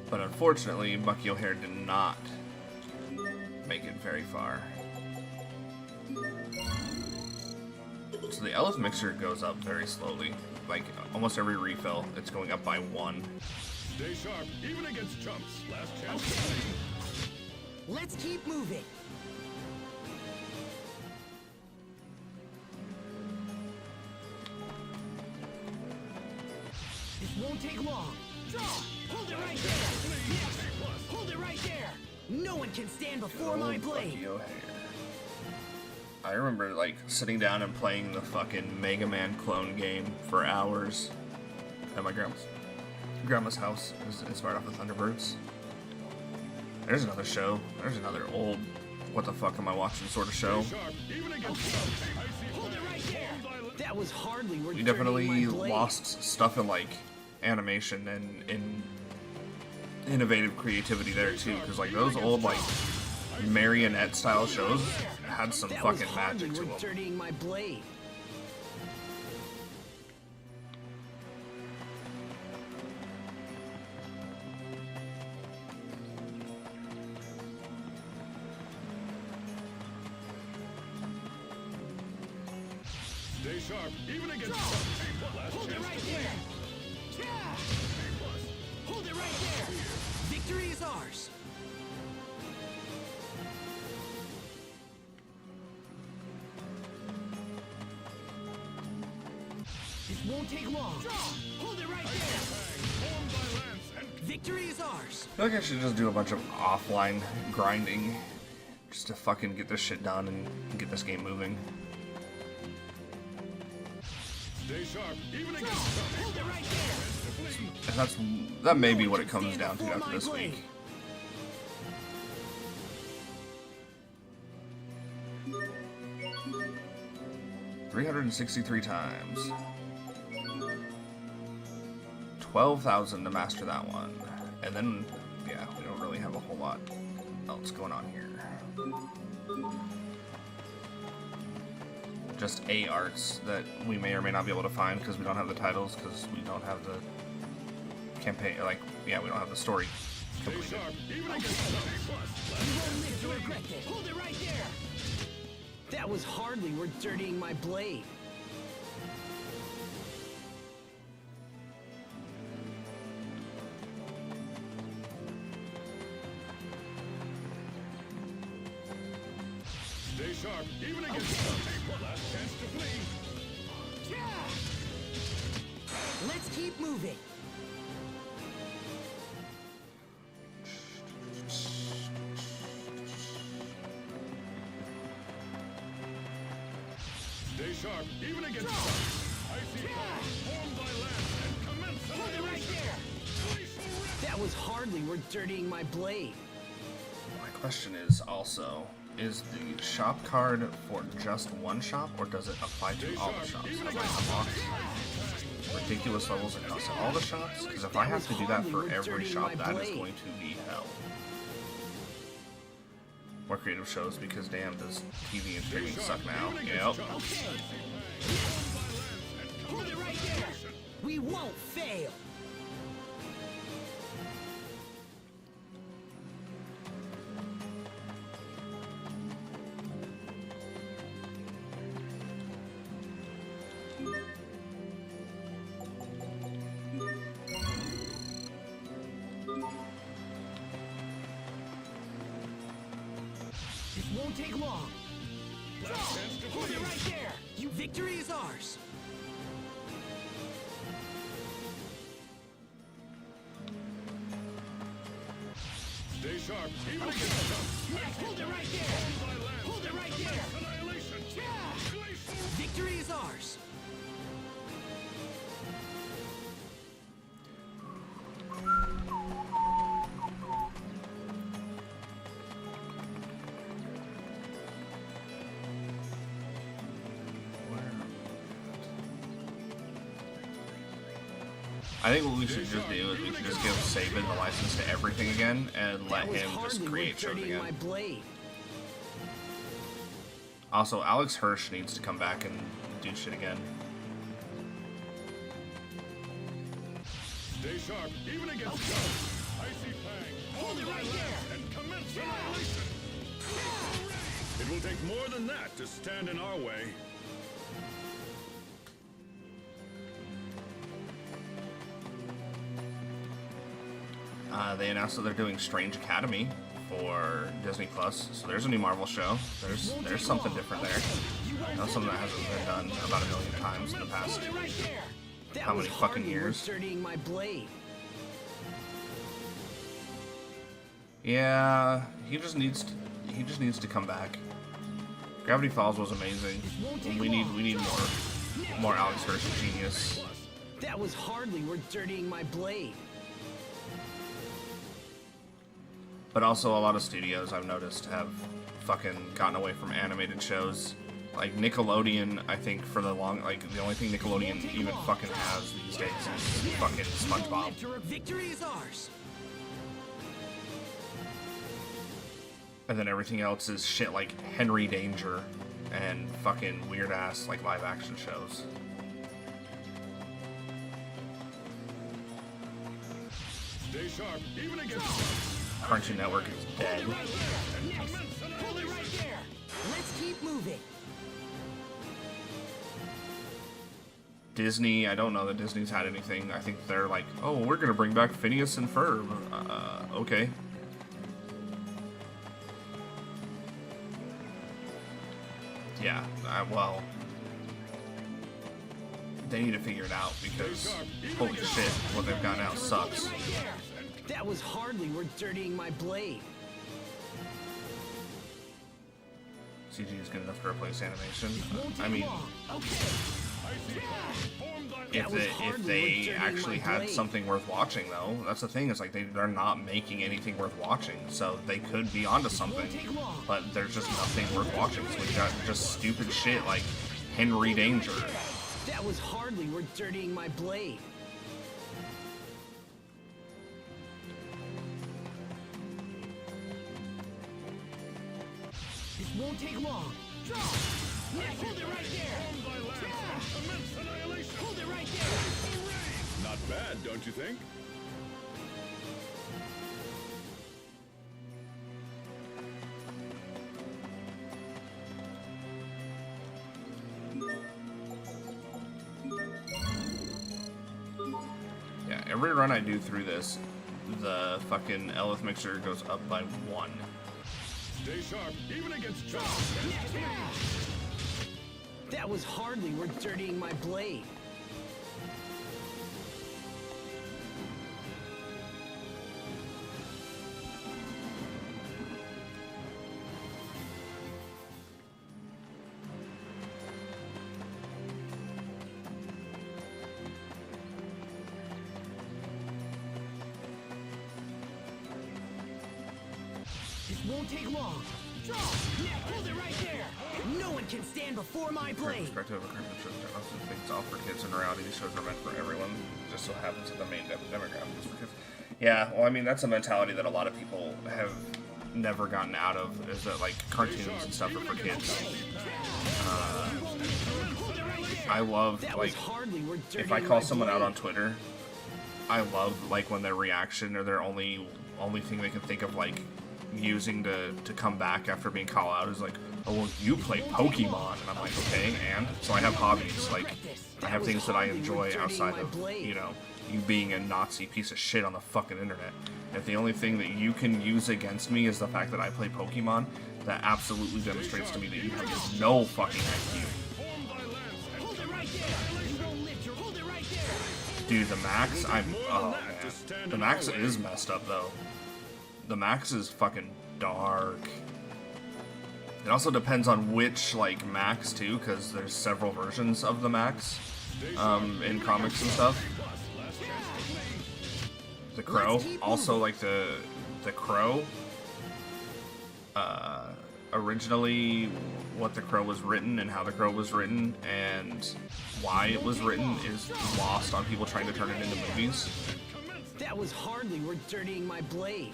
But unfortunately, Bucky O'Hare did not make it very far. So the Elf Mixer goes up very slowly. Like, almost every refill, it's going up by 1. Stay sharp, even against chumps. Last chance. Let's keep moving. This won't take long. Draw! Hold it right there! Yes! Hold it right there! No one can stand before my blade! Bucky O'Hare. I remember, like, sitting down and playing the fucking Mega Man clone game for hours at my grandma's house. It was inspired off of Thunderbirds. There's another show. There's another old what the fuck am I watching sort of show. Hold it right there! That was hardly worth We dirtying definitely my blade. lost stuff in, like, animation and in innovative creativity there too, because like those old like marionette style shows had some That was fucking hardly magic to worth them. dirtying my blade. Stay sharp, even against chumps. Last Hold it chance right to there! win. Yeah! Hold it right there! Victory is ours! This won't take long. Hold it right there! Formed by lance and Victory is ours! I feel like I should just do a bunch of offline grinding just to fucking get this shit done and get this game moving. stay sharp, even against chumps. Hold it right there! And that may be what it comes down to after this week. $363 times. 12,000 to master that one. And then, yeah, we don't really have a whole lot else going on here. Just 8 arts that we may or may not be able to find because we don't have the titles, because we don't have the campaign, like, yeah, we don't have the story Stay completed. sharp, even against chumps. You won't live to regret this! Hold it right there! That was hardly worth dirtying my blade. Stay sharp, even against chumps. Last chance to flee. Yeah! Let's keep moving. Stay sharp, even against chumps. Icy power, formed by lance and commence Hold it right annihilation. there! Glacial wrath. That was hardly worth dirtying my blade. My question is also, is the shop card for just one shop, or does it apply to all the shops? Have I unlocked ridiculous levels across all the shops? Because if I have to do that for every shop, that is going to be hell. More creative shows, because damn, does TV and streaming suck now? Yep. Hold it right there! We won't fail! This won't take long. Last chance to Hold it flee. right there! You victory is ours! Stay sharp, even against jumps. Next, hold it right there. Hold it right there. Annihilation. Victory is ours. I think what we should just do is we should just give Saban the license to everything again and let him just create shows again. My blade. Also, Alex Hirsch needs to come back and do shit again. Stay sharp, even against jumps. Icy fang. Hold it right there. And commence annihilation. It will take more than that to stand in our way. They announced that they're doing Strange Academy for Disney Plus, so there's a new Marvel show. There's something different there. That's something that hasn't been done about 1 million times in the past how many fucking years. My blade. Yeah, he just needs to come back. Gravity Falls was amazing. We need more Alex Hirsch genius. That was hardly worth dirtying my blade. But also a lot of studios I've noticed have fucking gotten away from animated shows. Like Nickelodeon, I think for the only thing Nickelodeon even fucking has these days is fucking SpongeBob. Victory is ours. And then everything else is shit like Henry Danger and fucking weird ass like live action shows. Stay sharp, even against Cartoon Network is dead. Hold it right there. Let's keep moving. Disney, I don't know that Disney's had anything. I think they're like, oh, we're gonna bring back Phineas and Ferb. Okay. Yeah, well, they need to figure it out because holy shit, what they've got now sucks. That was hardly worth dirtying my blade. CG is good enough to replace animation. I mean, if they actually had something worth watching, though, that's the thing. Is like they're not making anything worth watching, so they could be onto something, but there's just nothing worth watching. So we got just stupid shit like Henry Danger. That was hardly worth dirtying my blade. This won't take long. Draw! Next, hold it right there! immense annihilation. Hold it right there! Not bad, don't you think? Yeah, every run I do through this, the fucking Elith mixer goes up by 1. Stay sharp, even against jumps. That was hardly worth dirtying my blade. This won't take long. Draw! Next, hold it right there! No one can stand before my blade! Perspective of a cartoon show, I also think it's all for kids. In reality, these shows are meant for everyone. Just so happens that the main demographic is for kids. Yeah, well, I mean, that's a mentality that a lot of people have never gotten out of, is that, like, cartoons and stuff are for kids. I love, like, if I call someone out on Twitter, I love, like, when their reaction or their only thing they can think of, like, using to come back after being called out is like, oh, well, you play Pokemon, and I'm like, okay, and so I have hobbies, like I have things that I enjoy outside of, you know, you being a Nazi piece of shit on the fucking internet. If the only thing that you can use against me is the fact that I play Pokemon, that absolutely demonstrates to me that you have no fucking IQ. Dude, the max, oh man, the max is messed up though. The max is fucking dark. It also depends on which, like, max, too, because there's several versions of the max in comics and stuff. The Crow, also, like, the Crow, originally what the Crow was written and how the Crow was written and why it was written is lost on people trying to turn it into movies. That was hardly worth dirtying my blade.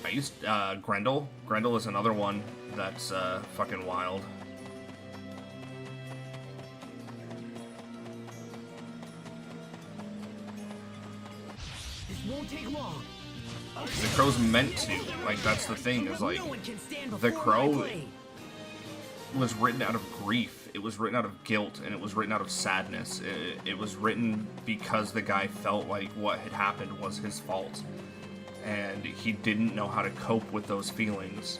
I used Grendel. Grendel is another one that's fucking wild. This won't take long. The Crow's meant to. Like, that's the thing, is like, the Crow was written out of grief. It was written out of guilt, and it was written out of sadness. It was written because the guy felt like what had happened was his fault. And he didn't know how to cope with those feelings.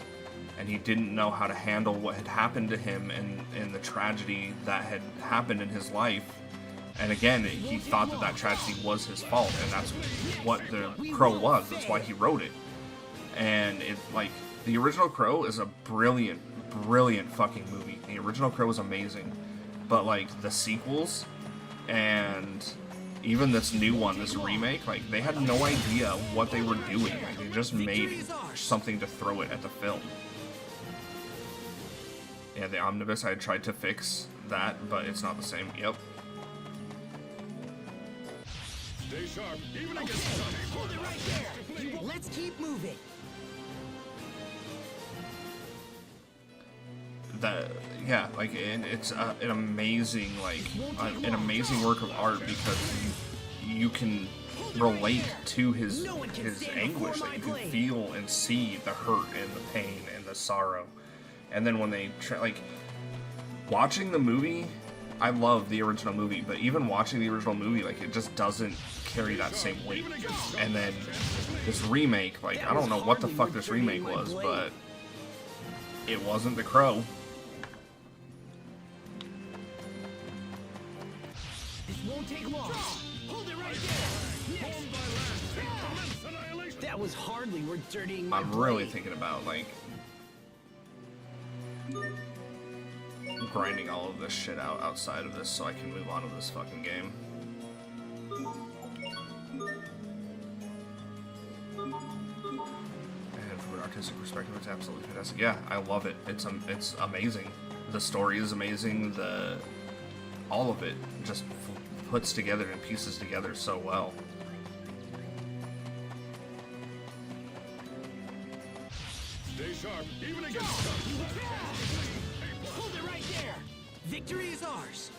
And he didn't know how to handle what had happened to him and the tragedy that had happened in his life. And again, he thought that that tragedy was his fault, and that's what the Crow was. That's why he wrote it. And it, like, the original Crow is a brilliant, brilliant fucking movie. The original Crow is amazing. But, like, the sequels and even this new one, this remake, like, they had no idea what they were doing. Like, they just made something to throw it at the film. Yeah, the omnibus, I tried to fix that, but it's not the same. Yep. Stay sharp, even against Johnny. Hold it right there. Let's keep moving. Yeah, like, and it's an amazing, like, an amazing work of art because you can relate to his anguish. Like, you can feel and see the hurt and the pain and the sorrow. And then when they like, watching the movie, I love the original movie, but even watching the original movie, like, it just doesn't carry that same weight. And then this remake, like, I don't know what the fuck this remake was, but it wasn't The Crow. This won't take long. Hold it right there. That was hardly worth dirtying my I'm really thinking about, like, grinding all of this shit out outside of this so I can move on to this fucking game. And from an artistic perspective, it's absolutely fantastic. Yeah, I love it. It's amazing. The story is amazing. All of it just puts together and pieces together so well. Stay sharp, even against Johnny. Hold it right there. Victory is ours.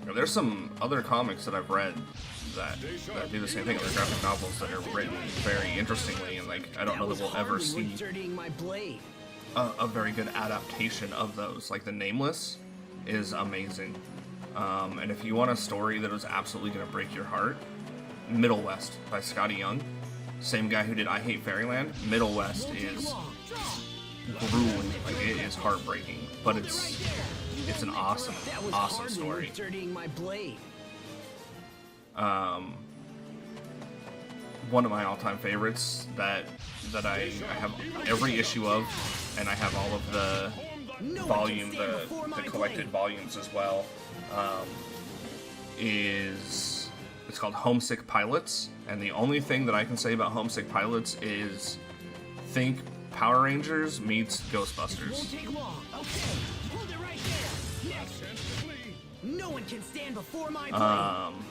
Now, there's some other comics that I've read that do the same thing. Other graphic novels that are written very interestingly, and, like, I don't know that we'll ever see a very good adaptation of those. Like, The Nameless is amazing. And if you want a story that was absolutely going to break your heart, Middle West by Scotty Young, same guy who did I Hate Fairyland. Middle West is grueling. Like, it is heartbreaking, but it's an awesome story. One of my all-time favorites that I have every issue of, and I have all of the volume, the collected volumes as well. It's called Homesick Pilots, and the only thing that I can say about Homesick Pilots is think Power Rangers meets Ghostbusters. No one can stand before my blade.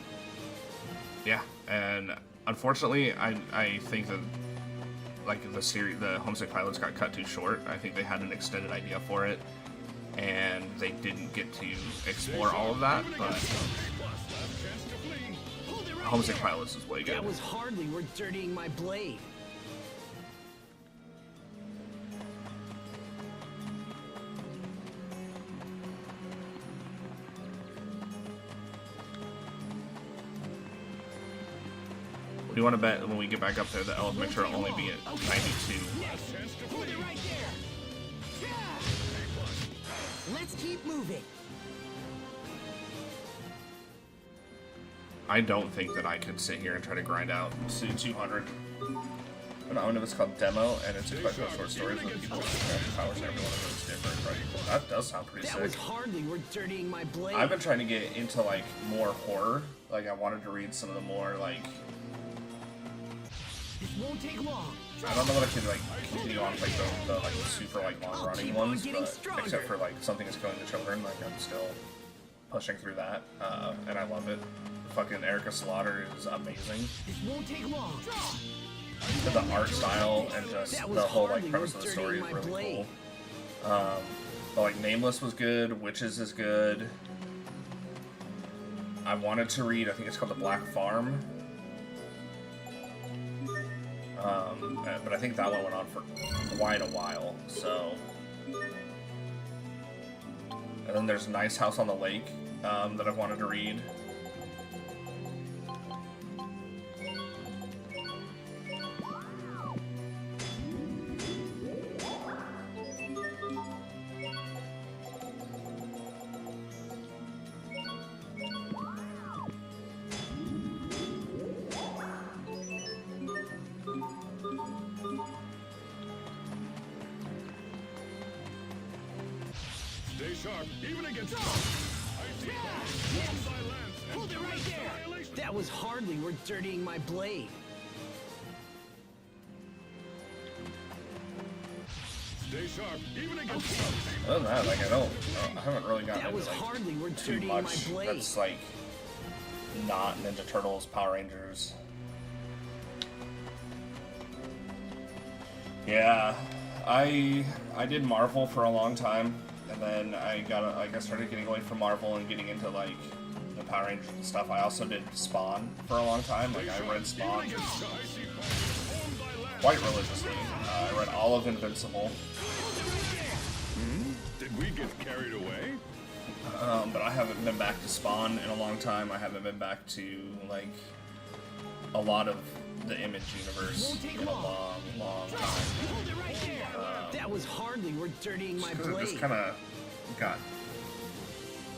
Yeah, and unfortunately, I think that, like, the Homesick Pilots got cut too short. I think they had an extended idea for it, and they didn't get to explore all of that, but Homesick Pilots is way good. That was hardly worth dirtying my blade. We want to bet when we get back up there that Elementor will only be at 92. Let's keep moving. I don't think that I could sit here and try to grind out 200. I don't know if it's called Demo, and it's a collection of short stories with people with powers, and every one of them is different, right? That does sound pretty That sick. was hardly worth dirtying my blade. I've been trying to get into, like, more horror. Like, I wanted to read some of the more, like... This won't take long. I don't know what I could, like, continue on, like, the like, super, like, long-running ones, but except for, like, Something is Killing the Children, like, I'm still pushing through that, and I love it. Fucking Erica Slaughter is amazing. This won't take long. The art style and just the whole, like, premise of the story is really cool. But, like, Nameless was good, Witches is good. I wanted to read, I think it's called The Black Farm. But I think that one went on for quite a while, so... And then there's Nice House on the Lake, that I've wanted to read. Stay sharp, even against icy Yes. by lance and Hold it right there. annihilation. That was hardly worth dirtying my blade. Stay sharp, even against Other than that, like, I haven't really gotten That into, was like, hardly worth too dirtying my much blade. that's, like, not Ninja Turtles, Power Rangers. Yeah, I did Marvel for a long time, and then I started getting away from Marvel and getting into, like, the Power Rangers and stuff. I also did Spawn for a long time. Like, I read Spawn quite religiously. I read all of Invincible. Did we get carried away? But I haven't been back to Spawn in a long time. I haven't been back to, like, a lot of the Image universe in a long, long time. Hold it right there. That was hardly worth dirtying my It blade. just kind of got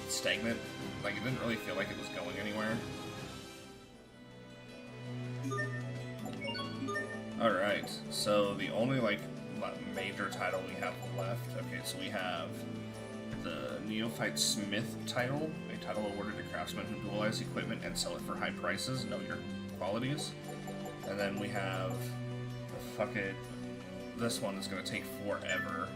stagnant. Like, it didn't really feel like it was going anywhere. Alright, so the only, like, major title we have left. Okay, so we have the Neophyte Smith title, a title awarded to craftsmen who dualize equipment and sell it for high prices. Know your qualities. And then we have this one is going to take forever.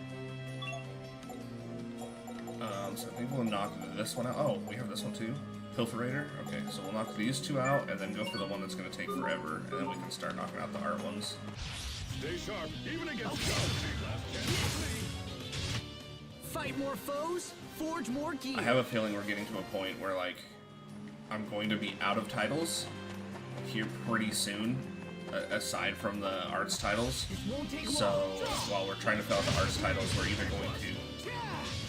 So I think we'll knock this one out. Oh, we have this one too. Pilferator. Okay, so we'll knock these two out and then go for the one that's going to take forever, and then we can start knocking out the art ones. Stay sharp, even against Fight more foes, forge more gear. I have a feeling we're getting to a point where, like, I'm going to be out of titles here pretty soon, aside from the arts titles. This won't take So long. while we're trying to fill out the arts titles, we're either going to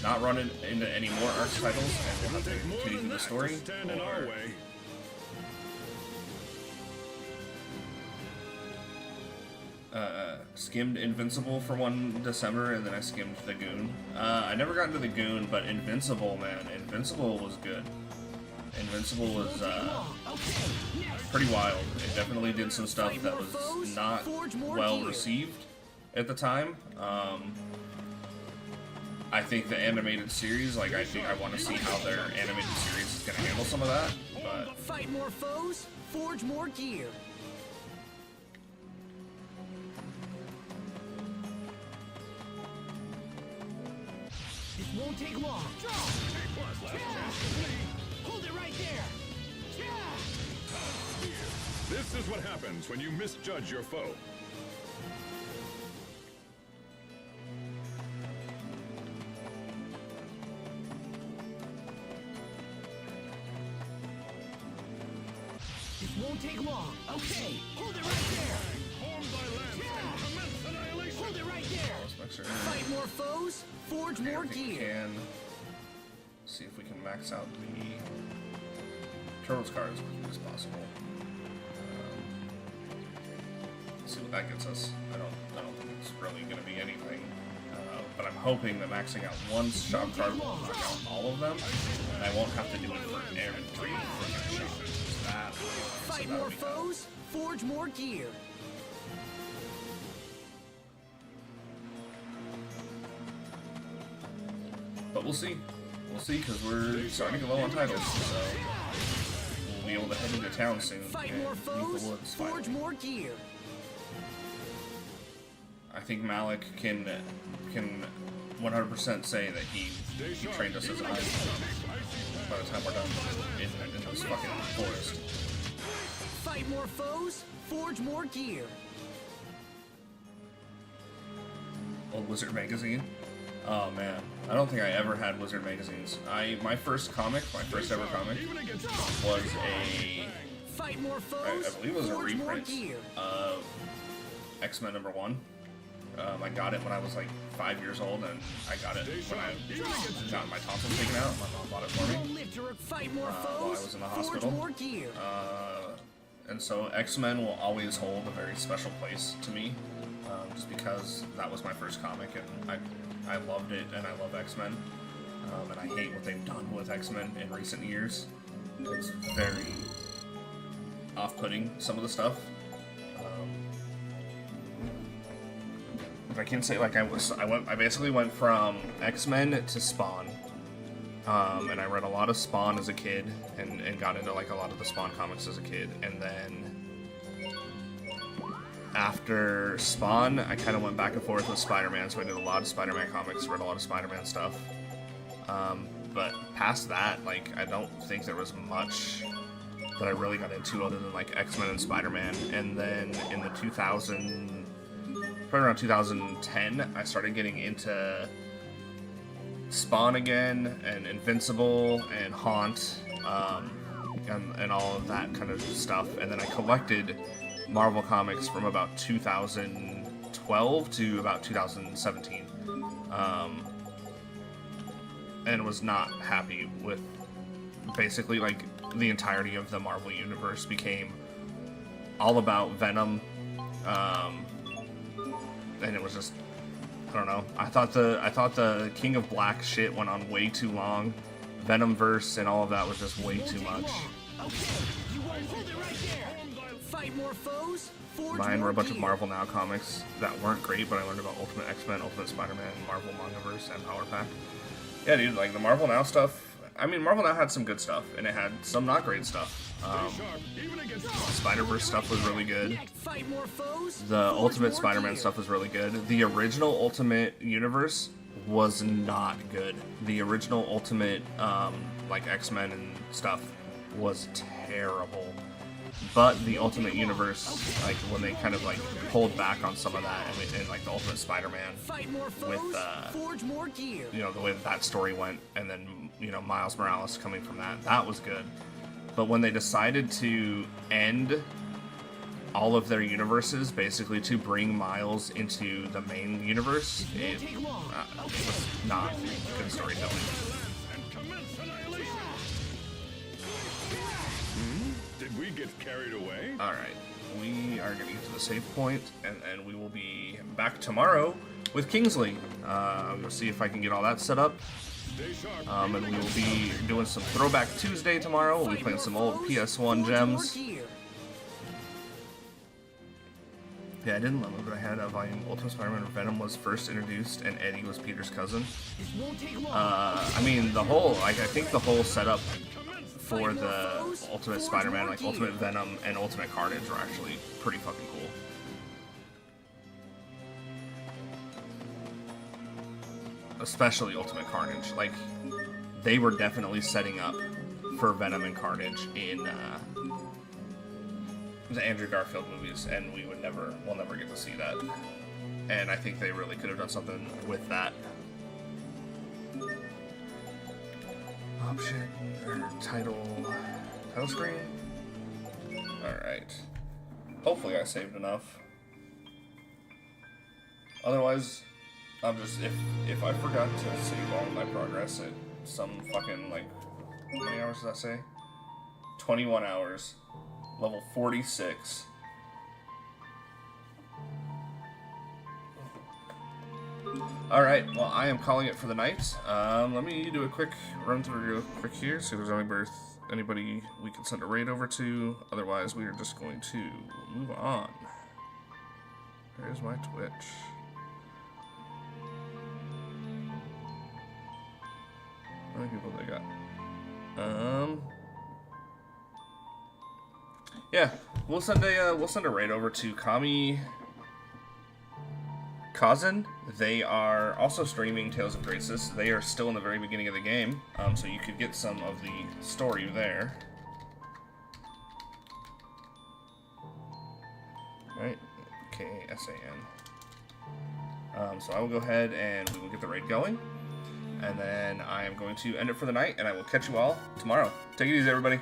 not run into any more arts titles and we'll have to continue through the story, stand in our or way. skimmed Invincible for one December, and then I skimmed The Goon. I never got into The Goon, but Invincible, man, Invincible was good. Invincible was pretty wild. It definitely did some stuff that was not well received at the time. I think the animated series, like, I want to see how their animated series is going to handle some of that, but Fight more foes, forge more gear. This won't take long. Hold it right there. This is what happens when you misjudge your foe. This won't take long. Okay, hold it right there. Form thy lance and commence annihilation. Hold it right there. let's make sure Fight more foes, forge more I think we gear. can see if we can max out the Turtles card as quickly as possible. See what that gets us. I don't think it's really going to be anything but I'm hoping that maxing out one shop card will knock out all of them, and I won't have to do it for every freaking shop. So that, Fight more foes, forge more gear. But we'll see. We'll see, because we're starting to get low on titles, so we'll be able to head into town soon Fight and more meet foes, the woods forge finally. more gear. I think Malik can 100% say that he trained us as an iron by the time we're done in this fucking forest. Fight more foes, forge more gear. Old Wizard magazine. Oh man, I don't think I ever had Wizard magazines. My first ever comic, was a Fight more I foes, believe it was a forge more reprint gear. of X-Men #1. I got it when I was like 5 years old, and I got it when I got my tonsils taken out. My mom bought it for me Fight more while I foes, was in the forge hospital. more gear. And so X-Men will always hold a very special place to me, just because that was my first comic, and I loved it, and I love X-Men. And I hate what they've done with X-Men in recent years. It's very off-putting, some of the stuff. If I can say, like, I basically went from X-Men to Spawn. And I read a lot of Spawn as a kid, and got into like a lot of the Spawn comics as a kid, and then after Spawn, I kind of went back and forth with Spider-Man, so I did a lot of Spider-Man comics, read a lot of Spider-Man stuff. But past that, like, I don't think there was much that I really got into other than like X-Men and Spider-Man. And then in the probably around 2010, I started getting into Spawn again, and Invincible, and Haunt, and all of that kind of stuff. And then I collected Marvel comics from about 2012 to about 2017, and was not happy with basically, like, the entirety of the Marvel universe became all about Venom, and it was just, I don't know. I thought the King of Black shit went on way too long. Venomverse and all of that was just way too much. Mine were a bunch of Marvel Now comics that weren't great, but I learned about Ultimate X-Men, Ultimate Spider-Man, Marvel Mangaverse, and Power Pack. Yeah, dude, like the Marvel Now stuff. I mean, Marvel Now had some good stuff, and it had some not great stuff. Spider-Verse stuff was really good. The Ultimate Spider-Man stuff was really good. The original Ultimate Universe was not good. The original Ultimate, like X-Men and stuff, was terrible. But the Ultimate Universe, like when they kind of like pulled back on some of that, and like the Ultimate Spider-Man, with you know, the way that story went, and then, you know, Miles Morales coming from that was good. But when they decided to end all of their universes, basically to bring Miles into the main universe, it was not good storytelling. Did we get carried away? Alright, we are going to get to the save point, and we will be back tomorrow with Kingsley. I'm going to see if I can get all that set up. And we will be doing some Throwback Tuesday tomorrow. We'll be playing some old PS1 gems. Yeah, I didn't love it, but I had a volume. Ultimate Spider-Man where Venom was first introduced, and Eddie was Peter's cousin. I mean, the whole, like, I think the whole setup for the Ultimate Spider-Man, like Ultimate Venom and Ultimate Carnage, are actually pretty fucking cool. Especially Ultimate Carnage. Like, they were definitely setting up for Venom and Carnage in the Andrew Garfield movies, and we'll never get to see that. And I think they really could have done something with that. Option or title screen. Alright. Hopefully I saved enough. Otherwise, I'm just, if I forgot to save all of my progress at some fucking, like, how many hours does that say? 21 hours. Level 46. Alright, well, I am calling it for the night. Let me do a quick run through real quick here, see if there's anybody we can send a raid over to. Otherwise, we are just going to move on. There's my Twitch. How many people they got? Yeah, we'll send a raid over to Kami Kazan. They are also streaming Tales of Graces. They are still in the very beginning of the game, so you could get some of the story there. Right, K-A-S-A-N. So I will go ahead and we will get the raid going, and then I am going to end it for the night, and I will catch you all tomorrow. Take it easy, everybody.